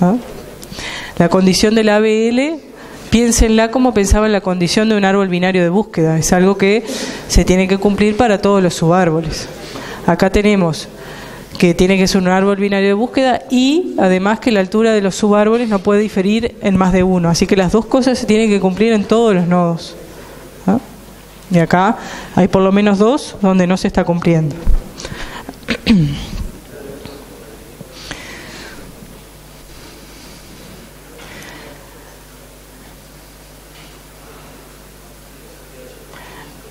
¿Ah? La condición de la BL, piénsenla como pensaban la condición de un árbol binario de búsqueda. Es algo que se tiene que cumplir para todos los subárboles. Acá tenemos que tiene que ser un árbol binario de búsqueda y además que la altura de los subárboles no puede diferir en más de uno. Así que las dos cosas se tienen que cumplir en todos los nodos. ¿Ah? Y acá hay por lo menos dos donde no se está cumpliendo.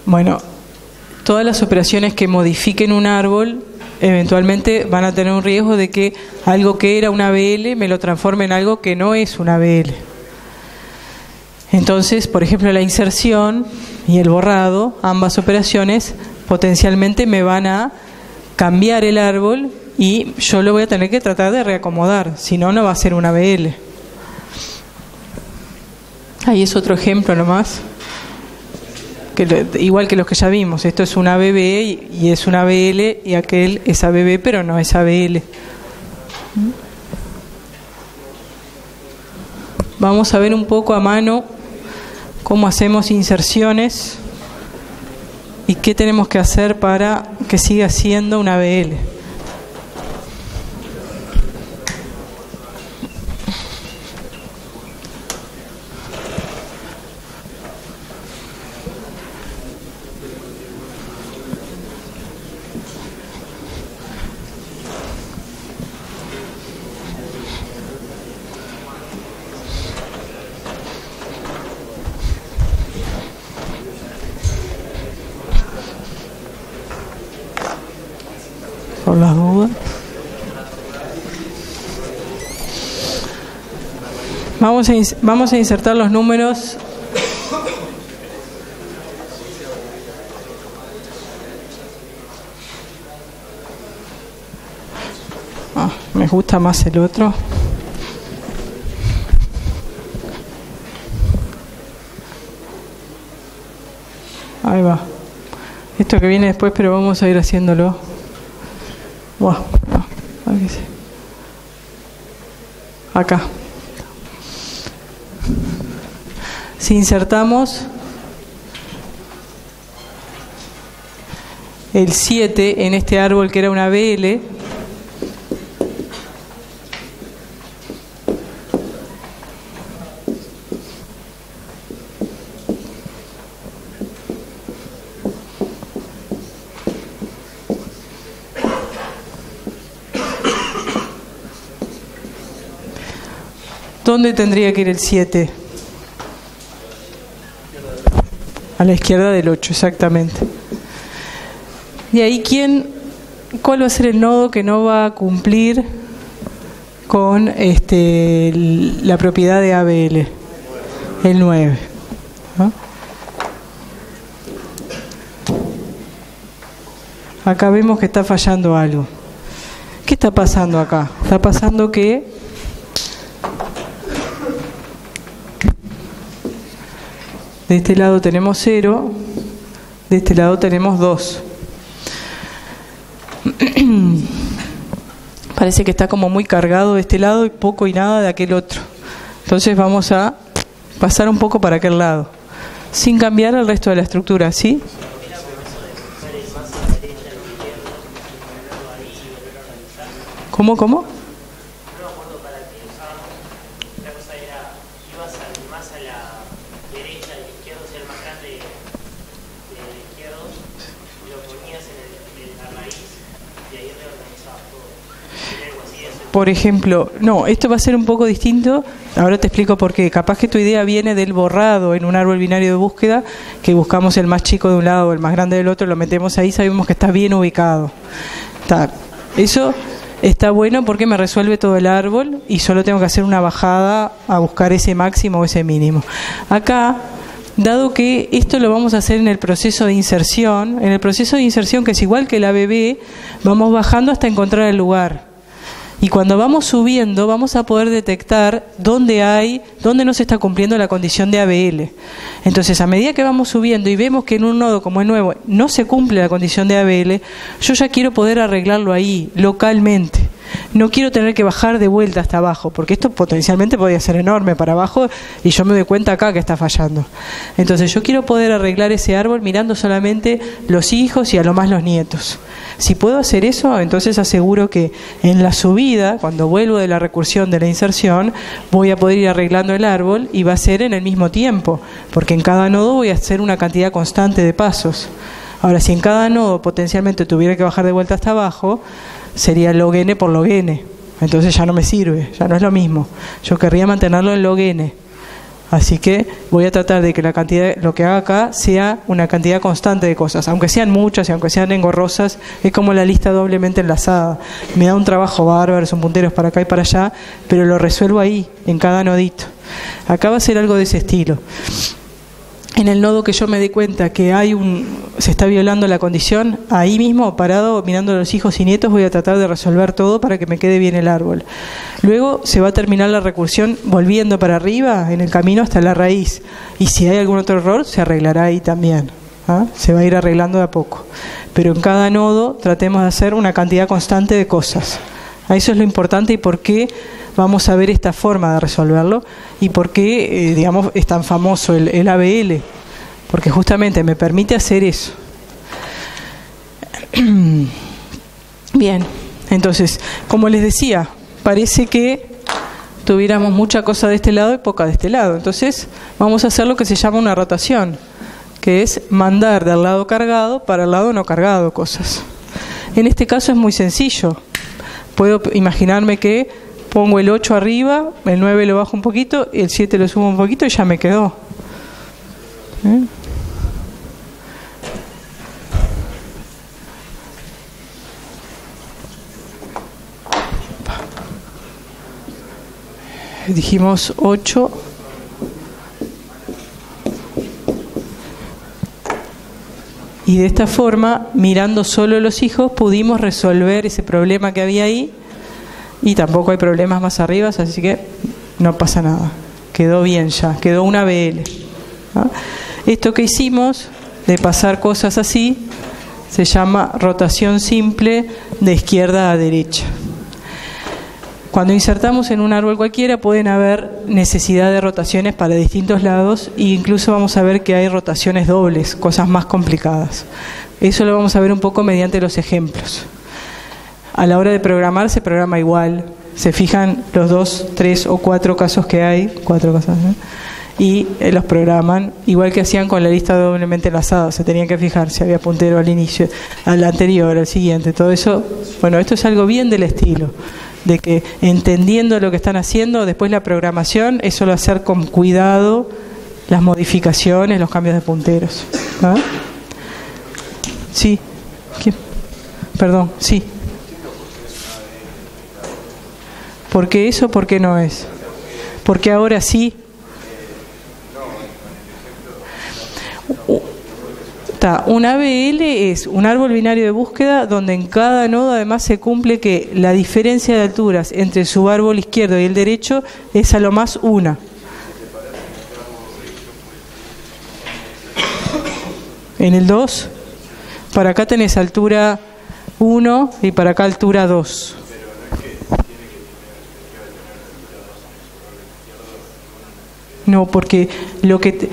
Bueno, todas las operaciones que modifiquen un árbol eventualmente van a tener un riesgo de que algo que era una BL me lo transforme en algo que no es una BL. Entonces, por ejemplo, la inserción y el borrado, ambas operaciones potencialmente me van a cambiar el árbol y yo lo voy a tener que tratar de reacomodar, si no, no va a ser una BL. Ahí es otro ejemplo nomás. Igual que los que ya vimos, esto es una BB y es una BL y aquel es ABB pero no es ABL. Vamos a ver un poco a mano cómo hacemos inserciones y qué tenemos que hacer para que siga siendo una BL. Por las dudas. Vamos a insertar los números. Me gusta más el otro. Ahí va. Esto que viene después, pero vamos a ir haciéndolo. Wow. Acá. Si insertamos el 7 en este árbol que era una BL, ¿dónde tendría que ir el 7? A la izquierda del 8, exactamente. Y ahí, ¿cuál va a ser el nodo que no va a cumplir con la propiedad de ABL? El 9. ¿No? Acá vemos que está fallando algo. ¿Qué está pasando acá? Está pasando que de este lado tenemos 0, de este lado tenemos 2. Parece que está como muy cargado de este lado y poco y nada de aquel otro. Entonces vamos a pasar un poco para aquel lado, sin cambiar el resto de la estructura, ¿sí? ¿Cómo? Por ejemplo, no, esto va a ser un poco distinto. Ahora te explico por qué. Capaz que tu idea viene del borrado en un árbol binario de búsqueda, que buscamos el más chico de un lado o el más grande del otro, lo metemos ahí, sabemos que está bien ubicado. Eso está bueno porque me resuelve todo el árbol y solo tengo que hacer una bajada a buscar ese máximo o ese mínimo. Acá, dado que esto lo vamos a hacer en el proceso de inserción, que es igual que el ABB, vamos bajando hasta encontrar el lugar. Y cuando vamos subiendo, vamos a poder detectar dónde no se está cumpliendo la condición de ABL. Entonces, a medida que vamos subiendo y vemos que en un nodo como el nuevo no se cumple la condición de ABL, yo ya quiero poder arreglarlo ahí, localmente. No quiero tener que bajar de vuelta hasta abajo, porque esto potencialmente podría ser enorme para abajo y yo me doy cuenta acá que está fallando. Entonces yo quiero poder arreglar ese árbol mirando solamente los hijos y a lo más los nietos. Si puedo hacer eso, entonces aseguro que en la subida, cuando vuelvo de la recursión de la inserción, voy a poder ir arreglando el árbol y va a ser en el mismo tiempo, porque en cada nodo voy a hacer una cantidad constante de pasos. Ahora, si en cada nodo potencialmente tuviera que bajar de vuelta hasta abajo, sería log n por log n. Entonces ya no me sirve, ya no es lo mismo. Yo querría mantenerlo en log n. Así que voy a tratar de que la cantidad, lo que haga acá, sea una cantidad constante de cosas. Aunque sean muchas y aunque sean engorrosas, es como la lista doblemente enlazada. Me da un trabajo bárbaro, son punteros para acá y para allá, pero lo resuelvo ahí, en cada nodito. Acá va a ser algo de ese estilo. En el nodo que yo me dé cuenta que se está violando la condición, ahí mismo, parado, mirando a los hijos y nietos, voy a tratar de resolver todo para que me quede bien el árbol. Luego se va a terminar la recursión volviendo para arriba, en el camino hasta la raíz. Y si hay algún otro error, se arreglará ahí también. Se va a ir arreglando de a poco. Pero en cada nodo tratemos de hacer una cantidad constante de cosas. Eso es lo importante y por qué vamos a ver esta forma de resolverlo y por qué, digamos, es tan famoso el ABL, porque justamente me permite hacer eso. Bien, entonces, como les decía, parece que tuviéramos mucha cosa de este lado y poca de este lado. Entonces, vamos a hacer lo que se llama una rotación, que es mandar del lado cargado para el lado no cargado cosas. En este caso es muy sencillo. Puedo imaginarme que pongo el 8 arriba, el 9 lo bajo un poquito, el 7 lo subo un poquito y ya me quedó. Dijimos 8. Y de esta forma, mirando solo los hijos, pudimos resolver ese problema que había ahí. Y tampoco hay problemas más arriba, así que no pasa nada. Quedó bien ya, quedó una BL. Esto que hicimos, de pasar cosas así, se llama rotación simple de izquierda a derecha. Cuando insertamos en un árbol cualquiera pueden haber necesidad de rotaciones para distintos lados e incluso vamos a ver que hay rotaciones dobles, cosas más complicadas. Eso lo vamos a ver un poco mediante los ejemplos. A la hora de programar se programa igual. Se fijan los 2, 3 o 4 casos que hay, 4 casos, ¿no? Y los programan igual que hacían con la lista doblemente enlazada. Se tenían que fijar si había puntero al inicio, al anterior, al siguiente, todo eso. Bueno, esto es algo bien del estilo, de que entendiendo lo que están haciendo, después la programación es solo hacer con cuidado las modificaciones, los cambios de punteros. ¿Ah? Sí. ¿Quién? Perdón, sí. ¿Por qué eso? ¿Por qué no es? Porque ahora sí. Un ABL es un árbol binario de búsqueda donde en cada nodo además se cumple que la diferencia de alturas entre el subárbol izquierdo y el derecho es a lo más 1. En el 2, para acá tenés altura 1 y para acá altura 2. No, porque lo que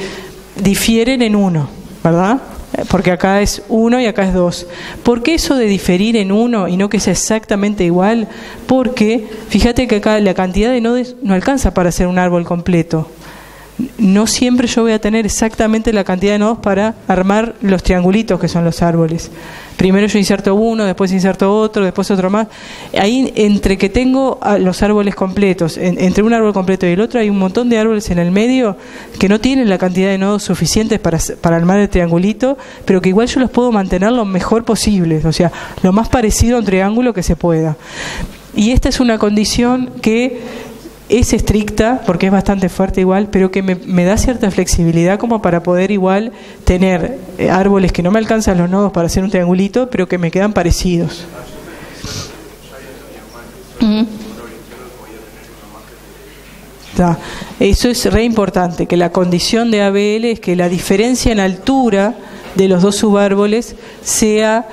difieren en 1, ¿verdad? Porque acá es 1 y acá es 2. ¿Por qué eso de diferir en 1 y no que sea exactamente igual? Porque fíjate que acá la cantidad de nodos no alcanza para hacer un árbol completo. No siempre yo voy a tener exactamente la cantidad de nodos para armar los triangulitos que son los árboles. Primero yo inserto uno, después inserto otro, después otro más. Ahí entre que tengo los árboles completos, entre un árbol completo y el otro hay un montón de árboles en el medio que no tienen la cantidad de nodos suficientes para armar el triangulito, pero que igual yo los puedo mantener lo mejor posible, o sea, lo más parecido a un triángulo que se pueda. Y esta es una condición que es estricta, porque es bastante fuerte igual, pero que me da cierta flexibilidad como para poder igual tener árboles que no me alcanzan los nodos para hacer un triangulito, pero que me quedan parecidos. Eso es re importante, que la condición de ABL es que la diferencia en altura de los dos subárboles sea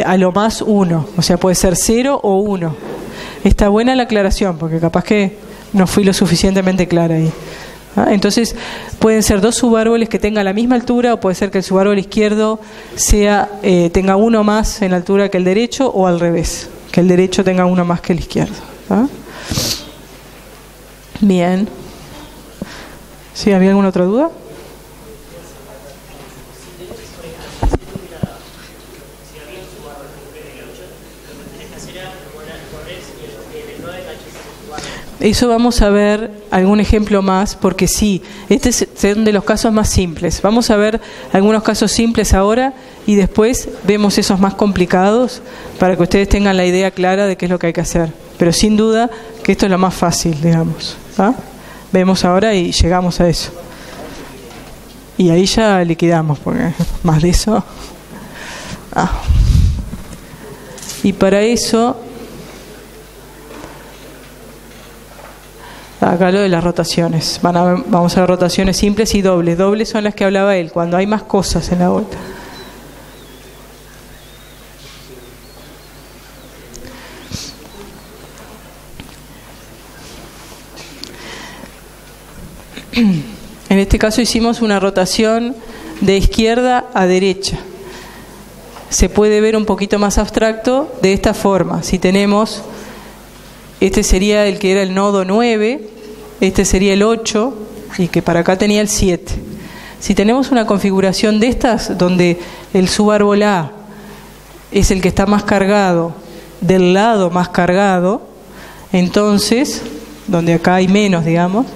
a lo más 1, o sea, puede ser 0 o 1. Está buena la aclaración, porque capaz que no fui lo suficientemente clara ahí. Entonces, pueden ser dos subárboles que tengan la misma altura, o puede ser que el subárbol izquierdo tenga uno más en altura que el derecho, o al revés, que el derecho tenga uno más que el izquierdo. Bien. ¿Sí? ¿Había alguna otra duda? Eso vamos a ver algún ejemplo más, porque sí, este es de los casos más simples. Vamos a ver algunos casos simples ahora y después vemos esos más complicados para que ustedes tengan la idea clara de qué es lo que hay que hacer. Pero sin duda que esto es lo más fácil, digamos. Vemos ahora y llegamos a eso. Y ahí ya liquidamos, porque más de eso. Y para eso, acá lo de las rotaciones. Vamos a ver rotaciones simples y dobles. Dobles son las que hablaba él, cuando hay más cosas en la vuelta. En este caso hicimos una rotación de izquierda a derecha. Se puede ver un poquito más abstracto de esta forma. Si tenemos, este sería el que era el nodo 9, este sería el 8 y que para acá tenía el 7. Si tenemos una configuración de estas donde el subárbol A es el que está más cargado del lado más cargado, entonces, donde acá hay menos, digamos,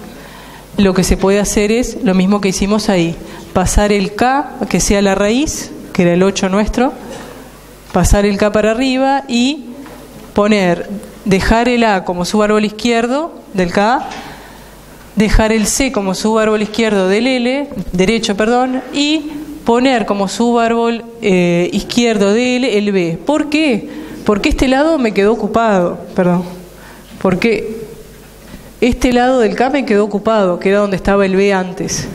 lo que se puede hacer es lo mismo que hicimos ahí, pasar el K, que sea la raíz, que era el 8 nuestro, pasar el K para arriba y dejar el A como subárbol izquierdo del K, dejar el C como subárbol izquierdo del L, derecho, perdón, y poner como subárbol izquierdo de L el B. ¿Por qué? Porque este lado me quedó ocupado, porque este lado del K me quedó ocupado, que era donde estaba el B antes.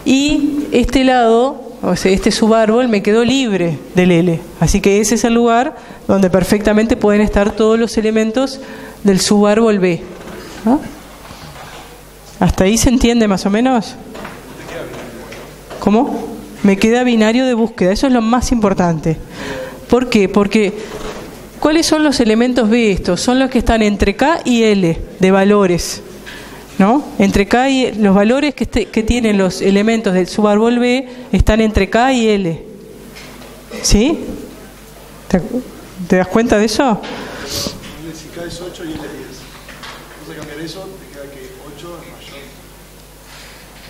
Y este lado, o sea, este subárbol me quedó libre del L. Así que ese es el lugar donde perfectamente pueden estar todos los elementos del subárbol B. ¿Hasta ahí se entiende más o menos? ¿Cómo? Me queda binario de búsqueda. Eso es lo más importante. ¿Por qué? Porque ¿cuáles son los elementos B estos? Son los que están entre K y L de valores, ¿no? Entre K y los valores que tienen los elementos del subárbol B están entre K y L. ¿Sí? ¿Te das cuenta de eso? Si K es 8 y L es 10. Vamos a cambiar eso, te queda que 8 es mayor.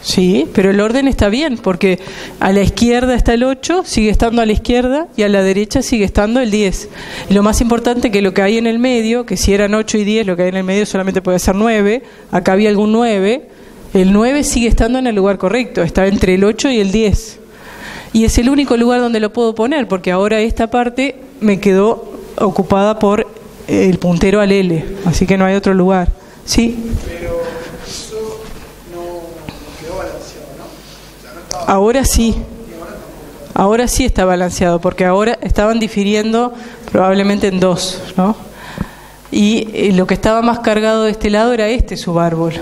Sí, pero el orden está bien, porque a la izquierda está el 8, sigue estando a la izquierda, y a la derecha sigue estando el 10. Y lo más importante que lo que hay en el medio, que si eran 8 y 10, lo que hay en el medio solamente puede ser 9, acá había algún 9, el 9 sigue estando en el lugar correcto, está entre el 8 y el 10. Y es el único lugar donde lo puedo poner, porque ahora esta parte me quedó ocupada por el puntero al L, así que no hay otro lugar. ¿Sí? Pero eso no quedó balanceado, ¿no? O sea, no estaba... Ahora sí. Ahora sí está balanceado, porque ahora estaban difiriendo probablemente en 2, ¿no? Y lo que estaba más cargado de este lado era este subárbol,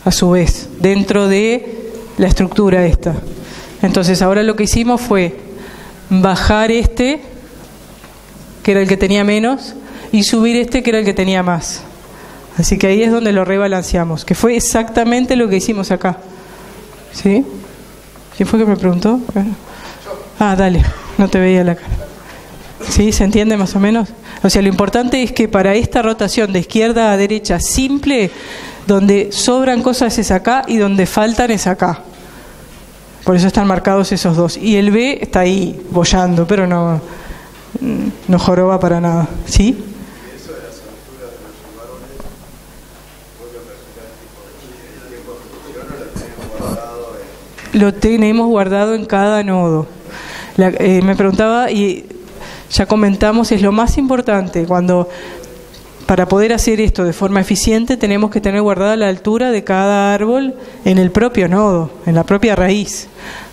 a su vez, dentro de la estructura esta. Entonces ahora lo que hicimos fue bajar este, que era el que tenía menos, y subir este, que era el que tenía más. Así que ahí es donde lo rebalanceamos, que fue exactamente lo que hicimos acá. ¿Sí? ¿Quién fue que me preguntó? Dale, no te veía la cara. ¿Sí? ¿Se entiende más o menos? O sea, lo importante es que para esta rotación de izquierda a derecha simple, donde sobran cosas es acá y donde faltan es acá. Por eso están marcados esos dos. Y el B está ahí boyando, pero no joroba para nada. ¿Sí? Lo tenemos guardado en cada nodo. Me preguntaba, y ya comentamos, es lo más importante. Cuando para poder hacer esto de forma eficiente tenemos que tener guardada la altura de cada árbol en el propio nodo, en la propia raíz.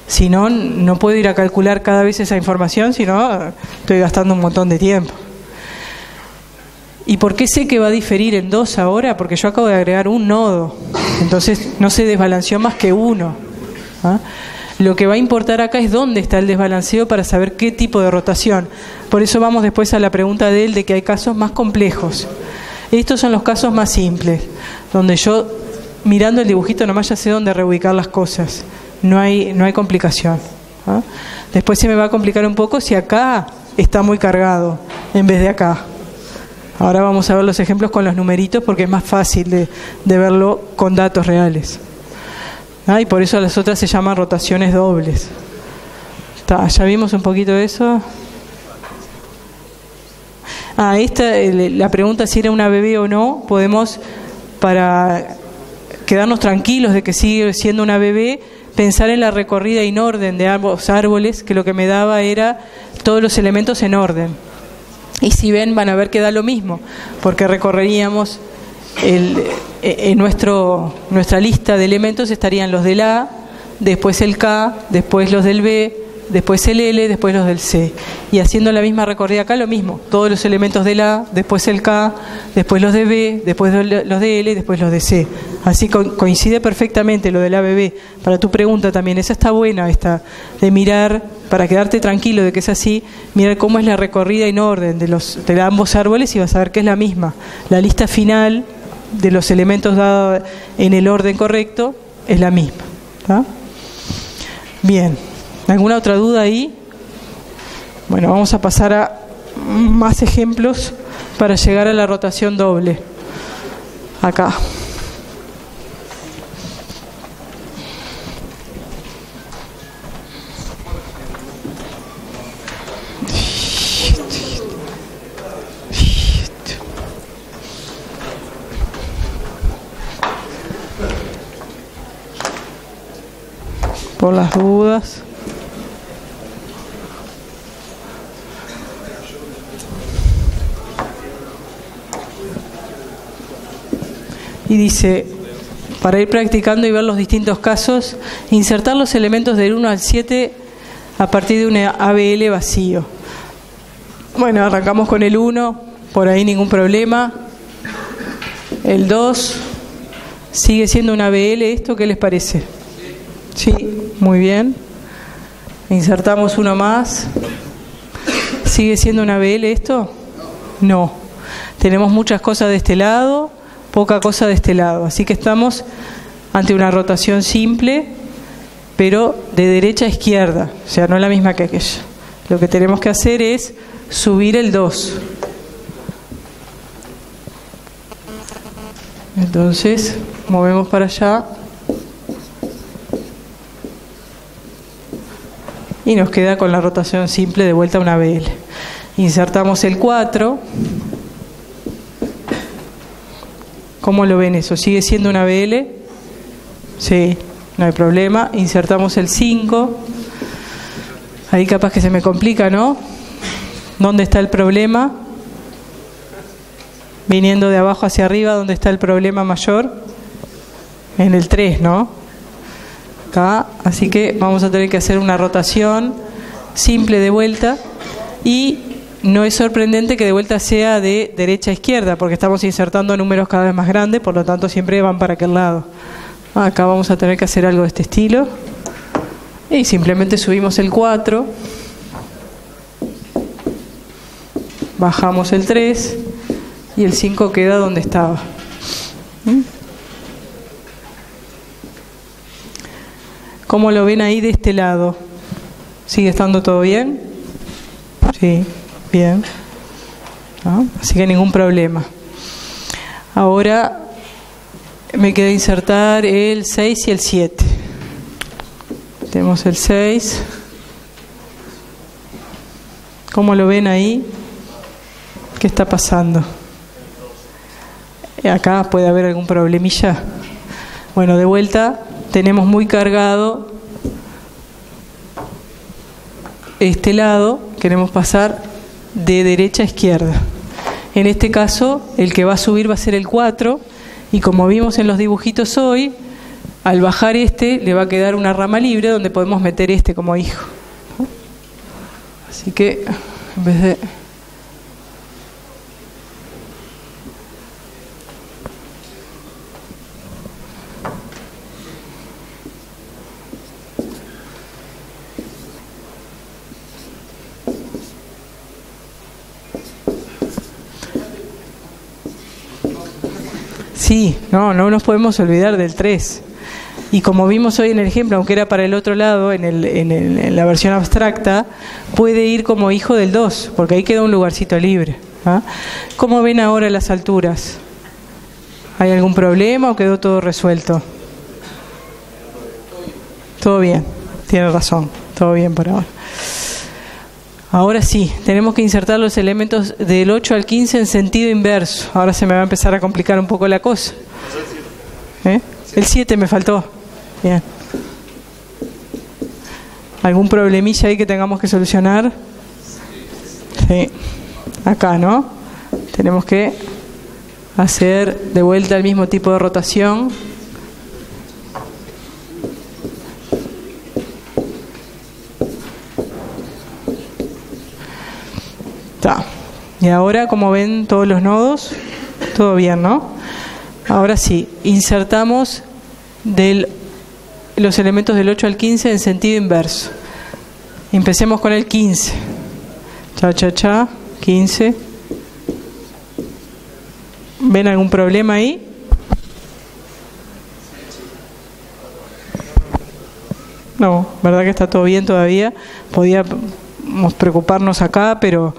Si no, no puedo ir a calcular cada vez esa información, si no, estoy gastando un montón de tiempo. ¿Y por qué sé que va a diferir en 2 ahora? Porque yo acabo de agregar un nodo, entonces no se desbalanceó más que uno. ¿Ah? Lo que va a importar acá es dónde está el desbalanceo para saber qué tipo de rotación. Por eso vamos después a la pregunta de él de que hay casos más complejos. Estos son los casos más simples, donde yo mirando el dibujito nomás ya sé dónde reubicar las cosas. No hay complicación. ¿Ah? Después se me va a complicar un poco si acá está muy cargado en vez de acá. Ahora vamos a ver los ejemplos con los numeritos porque es más fácil de verlo con datos reales. Y por eso las otras se llaman rotaciones dobles. Ya vimos un poquito de eso. La pregunta si era una bebé o no, podemos, para quedarnos tranquilos de que sigue siendo una bebé, pensar en la recorrida en orden de ambos árboles, que lo que me daba era todos los elementos en orden. Y si ven, van a ver que da lo mismo, porque recorreríamos en nuestra lista de elementos estarían los del A, después el K, después los del B, después el L, después los del C. Y haciendo la misma recorrida acá, lo mismo. Todos los elementos del A, después el K, después los de B, después los de L, después los de C. Así coincide perfectamente lo del ABB. Para tu pregunta también, esa está buena, esta de mirar, para quedarte tranquilo de que es así, mirar cómo es la recorrida en orden de ambos árboles y vas a ver que es la misma. La lista final de los elementos dados en el orden correcto es la misma. ¿Tá? Bien. ¿Alguna otra duda ahí? Bueno, vamos a pasar a más ejemplos para llegar a la rotación doble. Acá. Por las dudas. Y dice, para ir practicando y ver los distintos casos, insertar los elementos del 1 al 7 a partir de un ABL vacío. Bueno, arrancamos con el 1, por ahí ningún problema. El 2, sigue siendo un ABL esto, ¿qué les parece? Sí, muy bien. Insertamos uno más. ¿Sigue siendo un ABL esto? No. Tenemos muchas cosas de este lado, poca cosa de este lado. Así que estamos ante una rotación simple, pero de derecha a izquierda. O sea, no es la misma que aquella. Lo que tenemos que hacer es subir el 2. Entonces, movemos para allá. Y nos queda con la rotación simple de vuelta a una ABL. Insertamos el 4. ¿Cómo lo ven eso? ¿Sigue siendo una ABL? Sí, no hay problema. Insertamos el 5. Ahí capaz que se me complica, ¿no? ¿Dónde está el problema? Viniendo de abajo hacia arriba, ¿dónde está el problema mayor? En el 3, ¿no? Acá, así que vamos a tener que hacer una rotación simple de vuelta y no es sorprendente que de vuelta sea de derecha a izquierda porque estamos insertando números cada vez más grandes, por lo tanto siempre van para aquel lado. Acá vamos a tener que hacer algo de este estilo y simplemente subimos el 4, bajamos el 3 y el 5 queda donde estaba. ¿Cómo lo ven ahí de este lado? ¿Sigue estando todo bien? Sí, bien. ¿No? Así que ningún problema. Ahora me queda insertar el 6 y el 7. Tenemos el 6. ¿Cómo lo ven ahí? ¿Qué está pasando? Acá puede haber algún problemilla. Bueno, de vuelta. Tenemos muy cargado este lado, queremos pasar de derecha a izquierda. En este caso, el que va a subir va a ser el 4, y como vimos en los dibujitos hoy, al bajar este le va a quedar una rama libre donde podemos meter este como hijo. Así que, en vez de... Sí, no nos podemos olvidar del 3. Y como vimos hoy en el ejemplo, aunque era para el otro lado, en la versión abstracta, puede ir como hijo del 2, porque ahí queda un lugarcito libre. ¿Ah? ¿Cómo ven ahora las alturas? ¿Hay algún problema o quedó todo resuelto? Todo bien, tiene razón, todo bien por ahora. Ahora sí, tenemos que insertar los elementos del 8 al 15 en sentido inverso. Ahora se me va a empezar a complicar un poco la cosa. El 7 me faltó. Bien. ¿Algún problemilla ahí que tengamos que solucionar? Sí. Acá, ¿no? Tenemos que hacer de vuelta el mismo tipo de rotación. Y ahora, como ven todos los nodos, todo bien, ¿no? Ahora sí, insertamos los elementos del 8 al 15 en sentido inverso. Empecemos con el 15. 15. ¿Ven algún problema ahí? No, ¿verdad que está todo bien todavía? Podíamos preocuparnos acá, pero...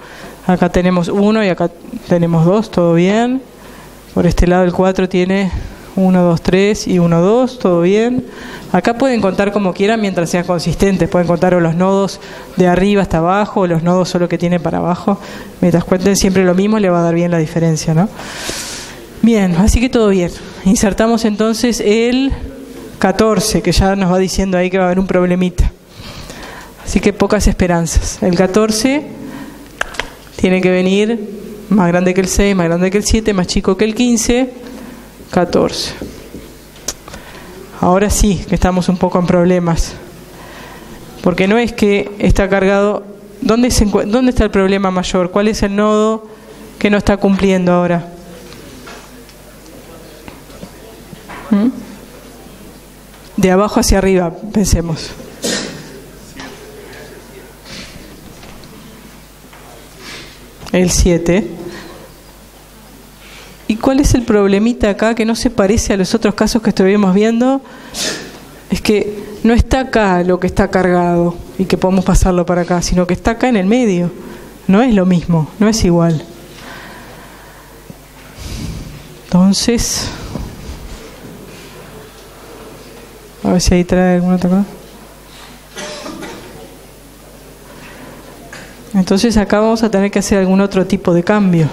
Acá tenemos 1 y acá tenemos 2, todo bien. Por este lado el 4 tiene 1, 2, 3 y 1, 2, todo bien. Acá pueden contar como quieran mientras sean consistentes. Pueden contar o los nodos de arriba hasta abajo o los nodos solo que tiene para abajo. Mientras cuenten siempre lo mismo, le va a dar bien la diferencia, ¿no? Bien, así que todo bien. Insertamos entonces el 14, que ya nos va diciendo ahí que va a haber un problemita. Así que pocas esperanzas. El 14... tiene que venir más grande que el 6, más grande que el 7, más chico que el 15, 14. Ahora sí que estamos un poco en problemas. Porque no es que está cargado... ¿Dónde está el problema mayor? ¿Cuál es el nodo que no está cumpliendo ahora? De abajo hacia arriba, pensemos. El 7. ¿Y cuál es el problemita acá que no se parece a los otros casos que estuvimos viendo? Es que no está acá lo que está cargado y que podemos pasarlo para acá, sino que está acá en el medio. No es lo mismo, no es igual. Entonces, a ver si ahí trae alguna otra cosa. Entonces acá vamos a tener que hacer algún otro tipo de cambio.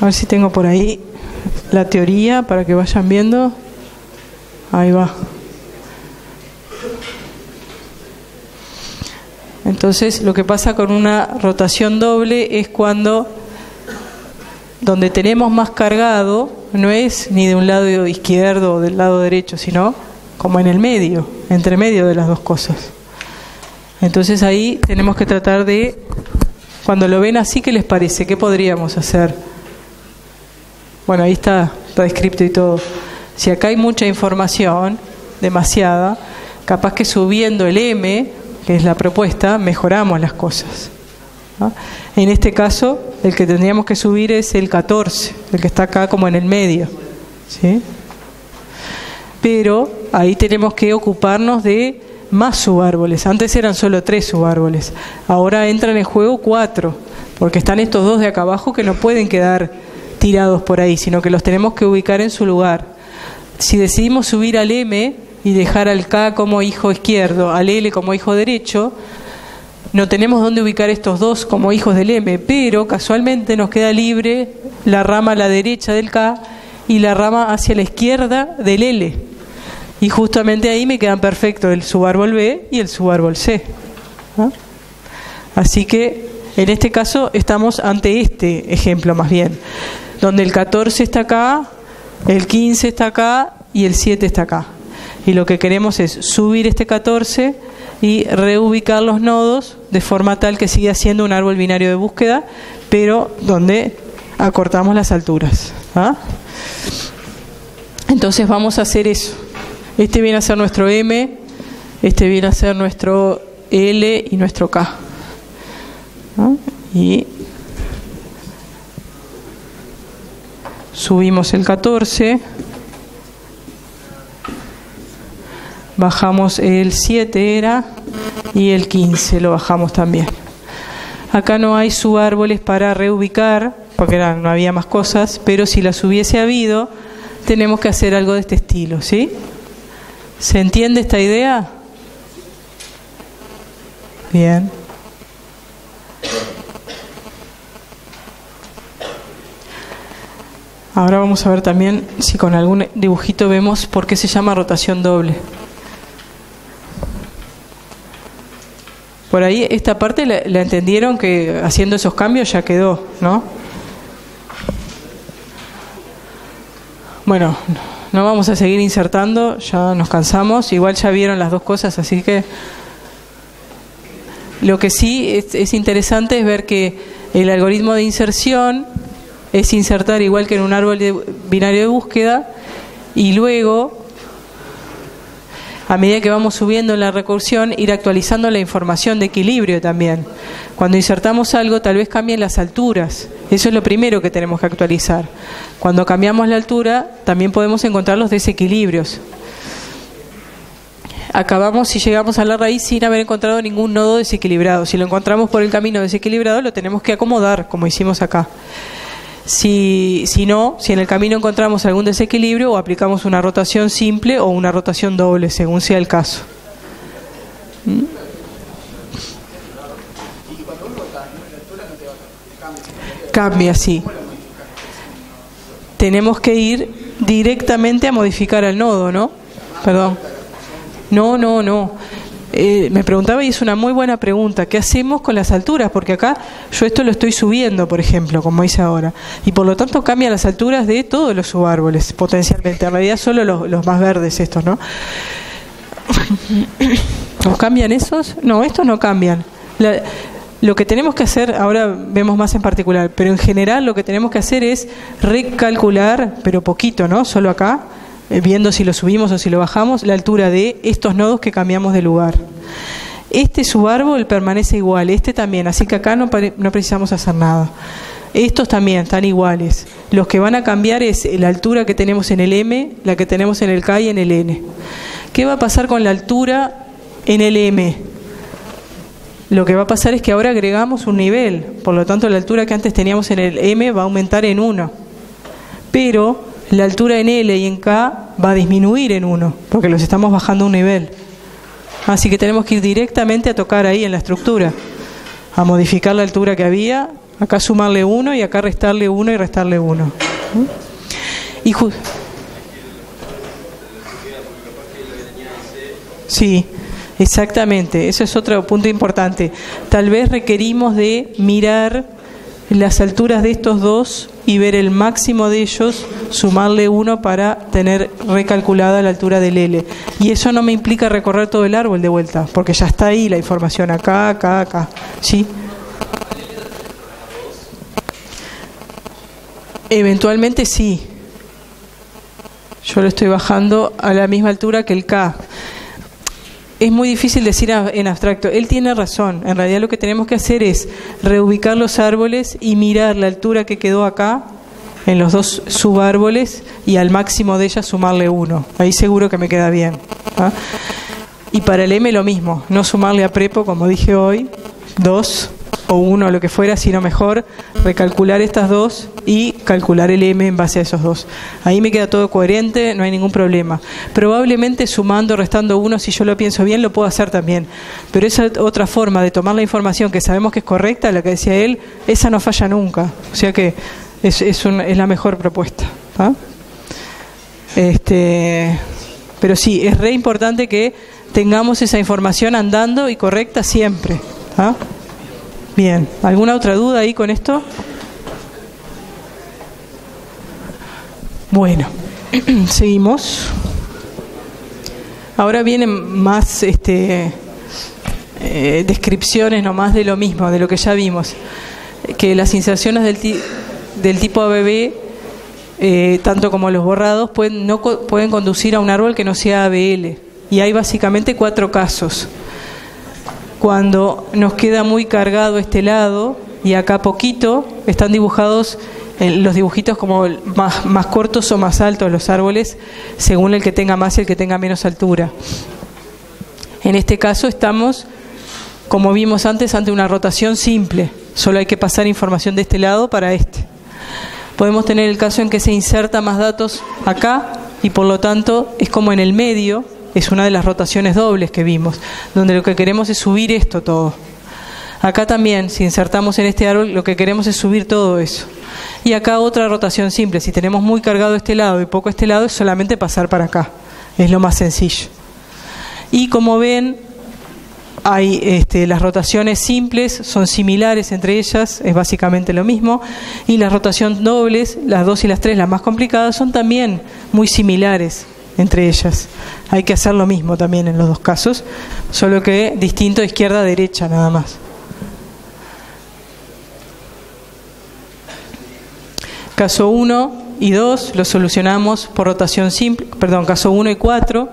A ver si tengo por ahí la teoría para que vayan viendo. Ahí va. Entonces lo que pasa con una rotación doble es cuando donde tenemos más cargado no es ni de un lado izquierdo o del lado derecho, sino como en el medio, entre medio de las dos cosas. Entonces ahí tenemos que tratar de, cuando lo ven así, ¿qué les parece? ¿Qué podríamos hacer? Bueno, ahí está descrito y todo. Si acá hay mucha información, demasiada, capaz que subiendo el M, que es la propuesta, mejoramos las cosas, ¿no? En este caso, el que tendríamos que subir es el 14, el que está acá como en el medio, ¿sí? Pero ahí tenemos que ocuparnos de más subárboles. Antes eran solo 3 subárboles. Ahora entran en juego 4, porque están estos dos de acá abajo que no pueden quedar tirados por ahí, sino que los tenemos que ubicar en su lugar. Si decidimos subir al M y dejar al K como hijo izquierdo, al L como hijo derecho, no tenemos dónde ubicar estos dos como hijos del M, pero casualmente nos queda libre la rama a la derecha del K y la rama hacia la izquierda del L. Y justamente ahí me quedan perfectos el subárbol B y el subárbol C, ¿no? Así que En este caso estamos ante este ejemplo más bien, donde el 14 está acá, el 15 está acá y el 7 está acá. Y lo que queremos es subir este 14 y reubicar los nodos de forma tal que siga siendo un árbol binario de búsqueda, pero donde acortamos las alturas. ¿Ah? Entonces vamos a hacer eso. Este viene a ser nuestro M, este viene a ser nuestro L y nuestro K. ¿No? Y subimos el 14, bajamos el 7 era, y el 15 lo bajamos también. Acá no hay subárboles para reubicar, porque no había más cosas, pero si las hubiese habido, tenemos que hacer algo de este estilo, ¿sí? ¿Se entiende esta idea? Bien. Ahora vamos a ver también si con algún dibujito vemos por qué se llama rotación doble. Por ahí esta parte la entendieron, que haciendo esos cambios ya quedó, ¿no? Bueno, no vamos a seguir insertando, ya nos cansamos, igual ya vieron las dos cosas, así que lo que sí es interesante es ver que el algoritmo de inserción es insertar igual que en un árbol binario de búsqueda, y luego, a medida que vamos subiendo en la recursión, ir actualizando la información de equilibrio también. Cuando insertamos algo, tal vez cambien las alturas. Eso es lo primero que tenemos que actualizar. Cuando cambiamos la altura, también podemos encontrar los desequilibrios. Acabamos, si llegamos a la raíz, sin haber encontrado ningún nodo desequilibrado. Si lo encontramos por el camino desequilibrado, lo tenemos que acomodar, como hicimos acá. Si en el camino encontramos algún desequilibrio, o aplicamos una rotación simple o una rotación doble, según sea el caso. Cambia, sí. Tenemos que ir directamente a modificar al nodo, ¿no? Perdón. No. Me preguntaba, y es una muy buena pregunta, ¿qué hacemos con las alturas? Porque acá yo esto lo estoy subiendo, por ejemplo, como hice ahora, y por lo tanto cambian las alturas de todos los subárboles, potencialmente. En realidad solo los más verdes estos, ¿no? ¿Nos cambian esos? No, estos no cambian. Lo que tenemos que hacer, ahora vemos más en particular, pero en general lo que tenemos que hacer es recalcular, pero poquito, ¿no? Solo acá, viendo si lo subimos o si lo bajamos, la altura de estos nodos que cambiamos de lugar. Este subárbol permanece igual, este también, así que acá no precisamos hacer nada. Estos también están iguales. Los que van a cambiar es la altura que tenemos en el M, la que tenemos en el K y en el N. ¿Qué va a pasar con la altura en el M? Lo que va a pasar es que ahora agregamos un nivel, por lo tanto la altura que antes teníamos en el M va a aumentar en 1. Pero la altura en L y en K va a disminuir en 1, porque los estamos bajando un nivel. Así que tenemos que ir directamente a tocar ahí en la estructura, a modificar la altura que había, acá sumarle 1 y acá restarle 1 y restarle 1. Sí, exactamente, eso es otro punto importante. Tal vez requerimos de mirar las alturas de estos dos y ver el máximo de ellos, sumarle 1 para tener recalculada la altura del L. Y eso no me implica recorrer todo el árbol de vuelta, porque ya está ahí la información, acá. ¿Sí? Eventualmente sí. Yo lo estoy bajando a la misma altura que el K. Es muy difícil decir en abstracto. Él tiene razón. En realidad lo que tenemos que hacer es reubicar los árboles y mirar la altura que quedó acá en los dos subárboles y al máximo de ellas sumarle 1. Ahí seguro que me queda bien. ¿Ah? Y para el M lo mismo. No sumarle a prepo, como dije hoy, 2 o 1, lo que fuera, sino mejor recalcular estas dos y calcular el M en base a esos dos. Ahí me queda todo coherente, no hay ningún problema. Probablemente sumando, restando 1, si yo lo pienso bien, lo puedo hacer también. Pero esa otra forma de tomar la información que sabemos que es correcta, la que decía él, esa no falla nunca. O sea que es la mejor propuesta. ¿Ah? Pero sí, es re importante que tengamos esa información andando y correcta siempre. ¿Ah? Bien, ¿alguna otra duda ahí con esto? Bueno, seguimos. Ahora vienen más descripciones nomás de lo mismo, de lo que ya vimos. Que las inserciones del tipo ABB, tanto como los borrados, pueden conducir a un árbol que no sea ABL. Y hay básicamente 4 casos. Cuando nos queda muy cargado este lado y acá poquito, están dibujados los dibujitos como más cortos o más altos los árboles, según el que tenga más y el que tenga menos altura. En este caso estamos, como vimos antes, ante una rotación simple. Solo hay que pasar información de este lado para este. Podemos tener el caso en que se inserta más datos acá y por lo tanto es como en el medio. Es una de las rotaciones dobles que vimos, donde lo que queremos es subir esto todo. Acá también, si insertamos en este árbol, lo que queremos es subir todo eso. Y acá otra rotación simple. Si tenemos muy cargado este lado y poco este lado, es solamente pasar para acá. Es lo más sencillo. Y como ven, hay las rotaciones simples, son similares entre ellas, es básicamente lo mismo. Y las rotaciones dobles, las 2 y las 3, las más complicadas, son también muy similares entre ellas. Hay que hacer lo mismo también en los 2 casos, solo que distinto de izquierda a derecha nada más. Caso 1 y 2 lo solucionamos por rotación simple, caso 1 y 4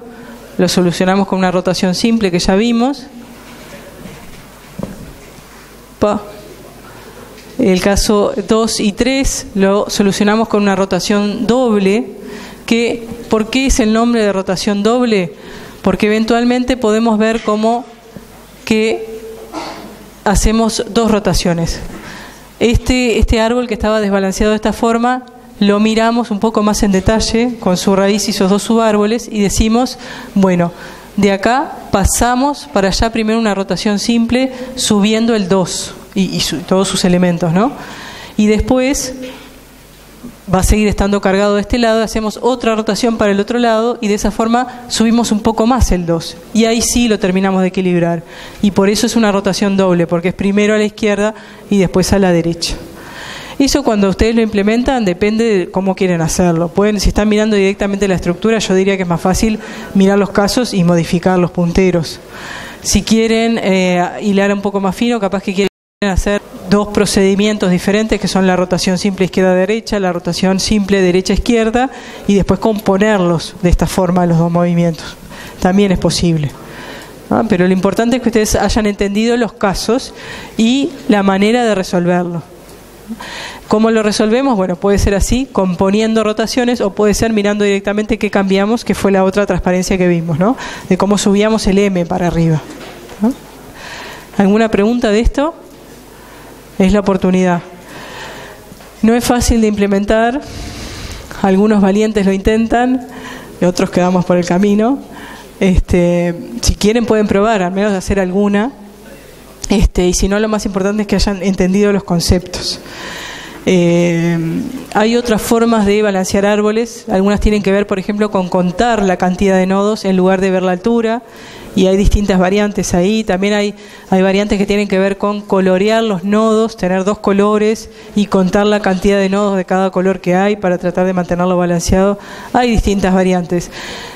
lo solucionamos con una rotación simple que ya vimos. El caso 2 y 3 lo solucionamos con una rotación doble. ¿Por qué es el nombre de rotación doble? Porque eventualmente podemos ver cómo que hacemos 2 rotaciones. Este árbol que estaba desbalanceado de esta forma, lo miramos un poco más en detalle con su raíz y sus 2 subárboles y decimos, bueno, de acá pasamos para allá primero una rotación simple subiendo el 2 y todos sus elementos, ¿no? Y después va a seguir estando cargado de este lado, hacemos otra rotación para el otro lado y de esa forma subimos un poco más el 2 y ahí sí lo terminamos de equilibrar. Y por eso es una rotación doble, porque es primero a la izquierda y después a la derecha. Eso cuando ustedes lo implementan depende de cómo quieren hacerlo. Si están mirando directamente la estructura, yo diría que es más fácil mirar los casos y modificar los punteros. Si quieren hilar un poco más fino, capaz que quieren hacer 2 procedimientos diferentes que son la rotación simple izquierda-derecha, la rotación simple derecha-izquierda y después componerlos de esta forma los 2 movimientos. También es posible. Pero lo importante es que ustedes hayan entendido los casos y la manera de resolverlo. ¿Cómo lo resolvemos? Bueno, puede ser así, componiendo rotaciones, o puede ser mirando directamente qué cambiamos, que fue la otra transparencia que vimos, ¿no? De cómo subíamos el M para arriba. ¿No? ¿Alguna pregunta de esto? Es la oportunidad. No es fácil de implementar, algunos valientes lo intentan y otros quedamos por el camino. Si quieren pueden probar, al menos hacer alguna, y si no, lo más importante es que hayan entendido los conceptos. Hay otras formas de balancear árboles, algunas tienen que ver, por ejemplo, con contar la cantidad de nodos en lugar de ver la altura. Y hay distintas variantes ahí. También hay variantes que tienen que ver con colorear los nodos, tener 2 colores y contar la cantidad de nodos de cada color que hay para tratar de mantenerlo balanceado. Hay distintas variantes.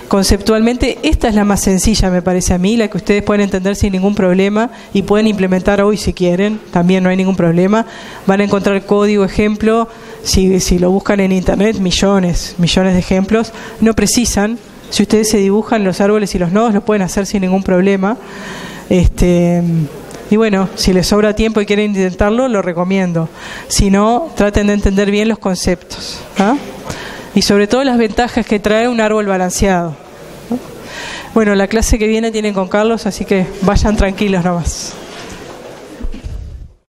Conceptualmente, esta es la más sencilla, me parece a mí, la que ustedes pueden entender sin ningún problema y pueden implementar hoy si quieren, también no hay ningún problema. Van a encontrar código, ejemplo, si lo buscan en internet, millones de ejemplos. No precisan. Si ustedes se dibujan los árboles y los nodos, lo pueden hacer sin ningún problema. Y bueno, si les sobra tiempo y quieren intentarlo, lo recomiendo. Si no, traten de entender bien los conceptos. Y sobre todo las ventajas que trae un árbol balanceado. Bueno, la clase que viene tienen con Carlos, así que vayan tranquilos nomás.